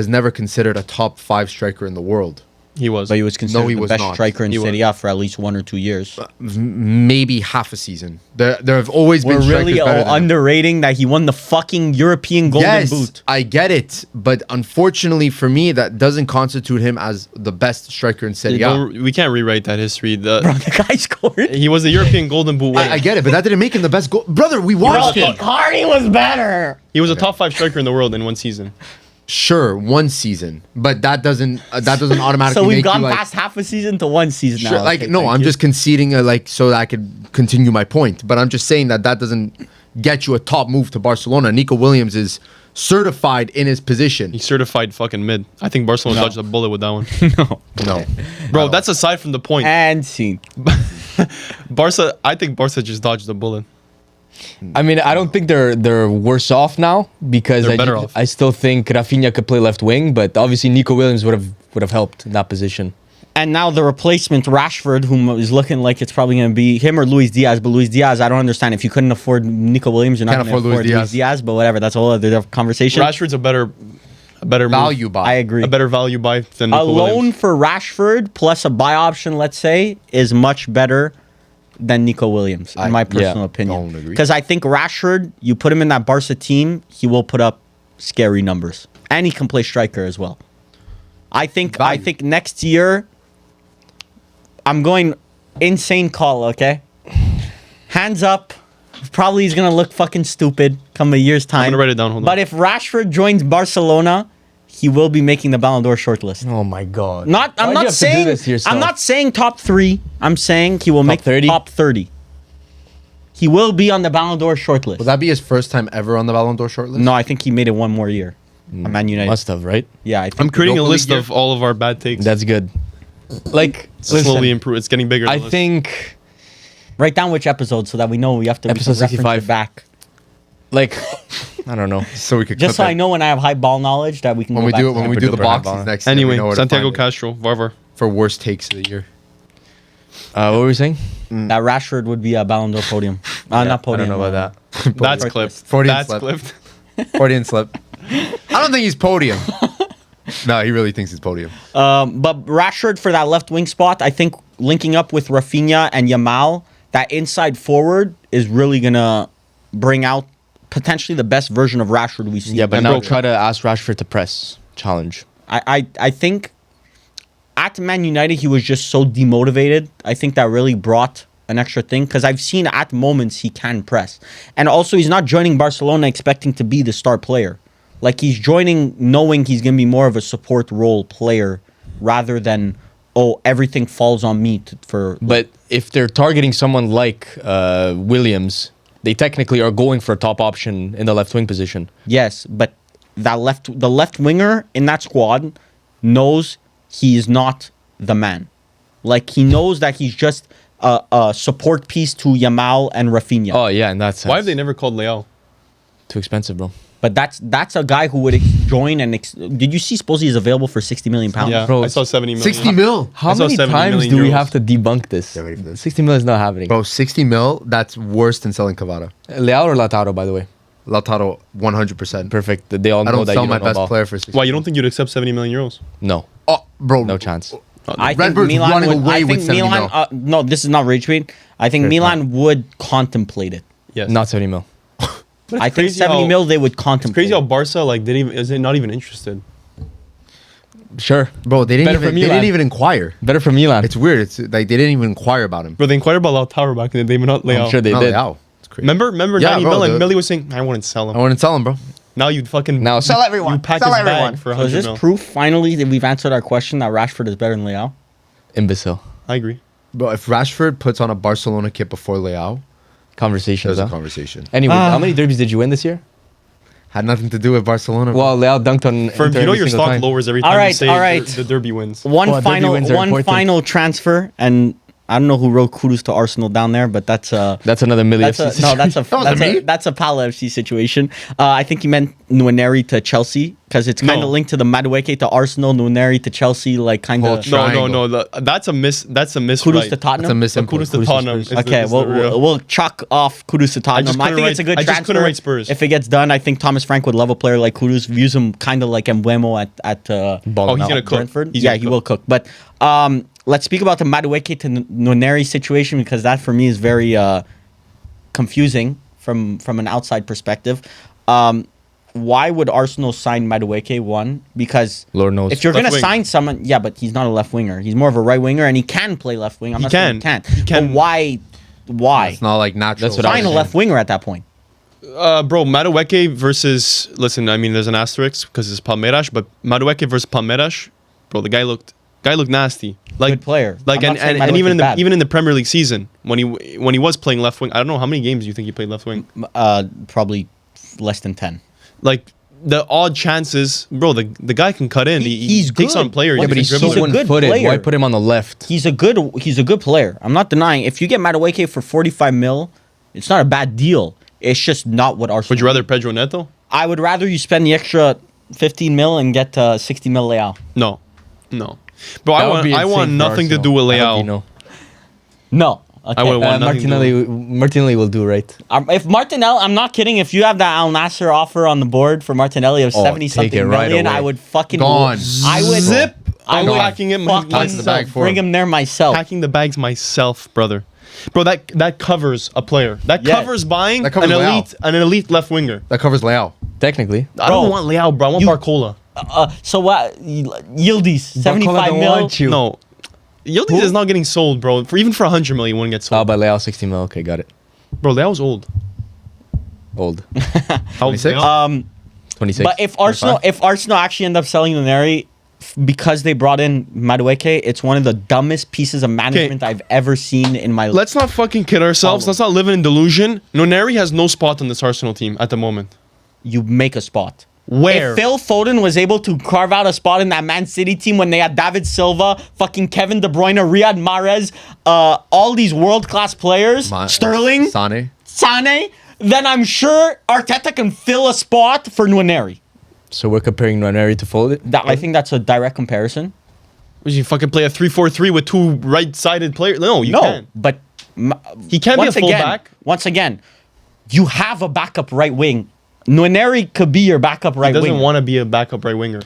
never considered a top 5 striker in the world. He was. But he was considered he the was best not. striker in He was. Serie A for at least 1 or 2 years. Maybe half a season. There have always We're been strikers really better than him. underrating that he won the fucking European Golden Yes, Boot. I get it, but unfortunately for me, that doesn't constitute him as the best striker in Serie A. We can't rewrite that history. Bro, the guy scored. He was the European Golden Boot winner. I get it, but that didn't make him the best goal. Brother, we watched him. Cardi was better. He was a top 5 striker in the world in one season. Sure, one season, but that doesn't automatically. So we've make gone you, like, past half a season to 1 season Sure, now. like Okay, no, thank I'm you. just conceding so that I could continue my point. But I'm just saying that doesn't get you a top move to Barcelona. Nico Williams is certified in his position. He's certified fucking mid. I think Barcelona dodged a bullet with that one. No, Bro, that's aside from the point. And scene. I think Barca just dodged the bullet. I mean, I don't think they're worse off now because They're better off. I still think Rafinha could play left wing, but obviously Nico Williams would have helped in that position. And now the replacement, Rashford, whom is looking like it's probably going to be him or Luis Diaz. But Luis Diaz, I don't understand. If you couldn't afford Nico Williams, you're not Can't going to afford afford Luis Luis Diaz. But whatever, that's a whole other conversation. Rashford's a better value move, buy. I agree. a better value buy than A Nico loan Williams. for Rashford plus a buy option, let's say, is much better than Nico Williams, in my personal opinion. don't agree. Because I think Rashford, you put him in that Barca team, he will put up scary numbers, and he can play striker as well. I think next year, I'm going insane call. Okay, hands up. Probably he's gonna look fucking stupid come a year's time. I'm gonna write it down, hold on. But if Rashford joins Barcelona, he will be making the Ballon d'Or shortlist. Oh my god! I'm Why'd you not have to do saying. this to yourself? I'm not saying top 3. I'm saying he will make 30? top 30. He will be on the Ballon d'Or shortlist. Will that be his first time ever on the Ballon d'Or shortlist? No, I think he made it one more year. at Man United. Must have, right? Yeah, I think. I'm creating a Europa list League of all of our bad takes. That's good. Like, Slowly improve. It's getting bigger. the I list. think Write down which episode so that we know we have to Episode reference it 65. back. like I don't know. So we could Just so clip I it. know when I have high ball knowledge that we can when go we back do to it when that. we do the Super duper boxes high next time, Anyway, we know where to Santiago find it. Castro, Varvar. For worst takes of the year. What were we saying? That Rashford would be a Ballon d'Or podium. Not I podium. don't know about that. That's Shortlist. clipped. Freudian That's slip. clipped. Freudian slip. I don't think he's podium. No, he really thinks he's podium. But Rashford for that left wing spot, I think linking up with Rafinha and Yamal, that inside forward is really gonna bring out potentially the best version of Rashford we see. Yeah, but And now bro- try to ask Rashford to press challenge. I think at Man United he was just so demotivated. I think that really brought an extra thing because I've seen at moments he can press, and also he's not joining Barcelona expecting to be the star player. Like he's joining knowing he's gonna be more of a support role player rather than everything falls on me for. But if they're targeting someone like Williams, they technically are going for a top option in the left wing position. Yes, but the left winger in that squad knows he is not the man. Like he knows that he's just a support piece to Yamal and Rafinha. Oh yeah, in that sense. Why have they never called Leao? Too expensive, bro? But that's a guy who would join and did you see Sposey is available for 60 million pounds? Yeah, Bro, I saw 70 million. 60 mil. How I saw many 70 times million do we euros. have to debunk this? Yeah, ready for this. 60 million is not happening. Bro, 60 mil, that's worse than selling Cavada. Leao or Lautaro, by the way. Lautaro, 100%. Perfect. They all I know don't that sell you my don't know best ball. player for 60 Why, you don't think you'd accept 70 million euros? No, Oh, bro. no chance. I think Redbird's Milan running would. away I think with 70 Milan. mil. No, this is not rage bait. I think Sure, it's Milan would contemplate it. Yes. Not 70 mil. But it's I think crazy 70 how- mil they would It's contemplate. crazy how Barca is not even interested. Sure. Bro, they Better for didn't Milan. even inquire. Better for Milan. It's weird. It's like they didn't even inquire about him. Bro, they inquired about Lautaro back in the day, but not Leao. I'm sure they No, did. Leao. It's crazy. Remember Yeah, 90 bro, million? the- Mili was saying, I wouldn't sell him. I wouldn't tell him, bro. Now you'd fucking... Now sell everyone. You pack Sell his everyone. bag for So is 100 this mil. proof finally that we've answered our question that Rashford is better than Leao? Imbecile. I agree. Bro, if Rashford puts on a Barcelona kit before Leao, Conversations. there's a Huh? conversation. Anyway, how many derbies did you win this year? Had nothing to do with Barcelona. bro. Well, Leao dunked on. Firms, Inter you know every your single stock time. lowers every time All right, you say all right. the derby wins. One Well, derby final wins are important. transfer, and I don't know who wrote kudos to Arsenal down there, but that's another Mili FC. That's a Pala FC situation. I think he meant Nwaneri to Chelsea because it's kind of linked to the Madueke to Arsenal, Nwaneri to Chelsea, like kind of. No. That's a miss. That's a miss. Kudos to Tottenham. That's a miss. Kudos to Tottenham. Okay, we'll chalk off kudos to Tottenham. I think it's a good transfer. I just couldn't write Spurs. If it gets done, I think Thomas Frank would love a player like Kudus. Views him kind of like Mbeumo at he's gonna cook. Brentford. He will cook. But let's speak about the Madueke to Nwaneri situation because that for me is very confusing from an outside perspective. Why would Arsenal sign Madueke? One, because Lord knows. if you're going to sign someone, yeah, but he's not a left winger. He's more of a right winger, and he can play left wing. I'm not saying he can't. He can. But why? It's not like natural. That's what Sign a left winger at that point. Bro, Madueke versus... Listen, I mean, there's an asterisk because it's Palmeiras, but Madueke versus Palmeiras, bro, the guy looked nasty. Like, Good player. Like, I'm not saying and even Madueke's even in the Premier League season, when he was playing left wing, I don't know how many games do you think he played left wing? Probably less than 10. Like, the odd chances, bro, the guy can cut in. He's takes good. on players. Yeah, but he's a so good one-footed. player. Why put him on the left? He's a good player. I'm not denying. If you get Madueke for 45 mil, it's not a bad deal. It's just not what Arsenal. Would you rather Pedro Neto? I would rather you spend the extra 15 mil and get 60 mil Leao. No. Bro, I want nothing to do with Leao. No. Okay. I would want nothing to do. Martinelli will do, right? If Martinelli, I'm not kidding. If you have that Al Nasser offer on the board for Martinelli of 70-something right million, away. I would fucking Gone. I would Zip. I I'm would packing him. Pack the bag for bring him. him there myself. Packing the bags myself, brother. Bro, that covers a player. That Yes. covers buying That covers an elite left winger. That covers Leao. Technically. I don't want Leao, bro. I want Barcola. So what? Yildiz, 75 mil. No. Yildiz is not getting sold, bro. Even for 100 million, he wouldn't get Oh, sold. but Leao 60 mil. Okay, got it. Bro, Leao's old. Old. How old is 26? Leao? 26. But if Arsenal actually end up selling Nwaneri because they brought in Madueke, it's one of the dumbest pieces of management I've ever seen in my life. Let's not fucking kid ourselves. Let's not live in delusion. Nwaneri has no spot on this Arsenal team at the moment. You make a spot. Where? If Phil Foden was able to carve out a spot in that Man City team when they had David Silva, fucking Kevin De Bruyne, Riyad Mahrez, all these world-class players, Sterling, Sane, then I'm sure Arteta can fill a spot for Nwaneri. So we're comparing Nwaneri to Foden? I think that's a direct comparison. Would you fucking play a 3-4-3 with two right-sided players? No, you can't. But He can't be a fullback. Once again, you have a backup right wing. Nwaneri could be your backup right He wing. doesn't want to be a backup right winger.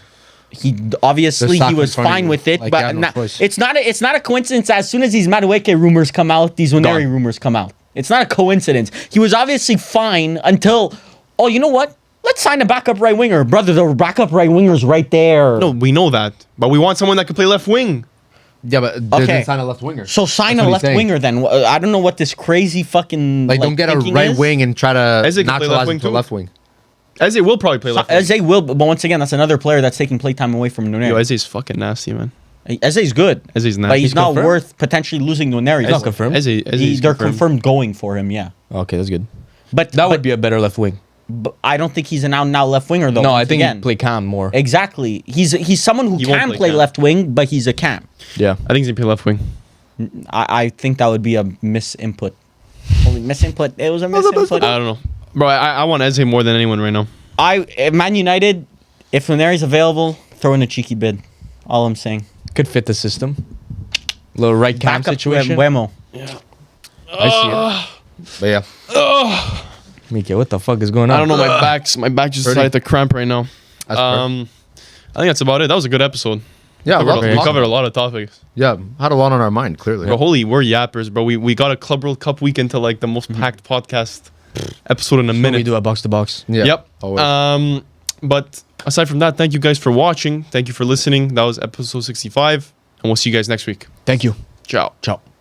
He obviously There's he was soccer in front of fine you. with it, Like, but no choice. it's not a coincidence. As soon as these Madueke rumors come out, these Nwaneri rumors come out. It's not a coincidence. He was obviously fine until, oh, you know what? Let's sign a backup right winger, brother. The backup right winger's right there. No, we know that, but we want someone that can play left wing. Yeah, but they didn't sign a left winger. So sign That's a what left he's saying. winger then. I don't know what this crazy fucking Like, don't get a thinking right is. wing and try to Eze can play left naturalize wing him to a too. left wing. Eze will probably play left wing. Eze will, but once again, that's another player that's taking playtime away from Nwaneri. Yo, Eze's fucking nasty, man. Eze's good. Eze's nasty. But he's not confirmed? worth potentially losing Nwaneri. He's not confirmed? Eze's They're confirmed going for him, yeah. Okay, that's good. But That would be a better left wing. But I don't think he's an out-and-out left winger, though. No, I once think again. he'd play cam more. Exactly. He's someone who He won't can play play cam. left wing, but he's a cam. Yeah. I think he's gonna play left wing. I think that would be a misinput. Only misinput. It was a misinput. I don't know, bro. I want Eze more than anyone right now. Man United, if Nwaneri's available, throw in a cheeky bid. All I'm saying. Could fit the system. Little right cam Backup situation. Mbeumo. I see it. But yeah, Mika, what the fuck is going on? I don't know. My back just Pretty. decided to cramp right now. that's I think that's about it. That was a good episode. yeah, We covered a lot of topics. Yeah, had a lot on our mind. Clearly, Bro, holy, we're yappers, bro. We got a Club World Cup week into like the most packed podcast episode in a What we minute. do at Box to Box. yeah. Yep. Always. But aside from that, thank you guys for watching. Thank you for listening. That was episode 65, and we'll see you guys next week. Thank you. Ciao. Ciao.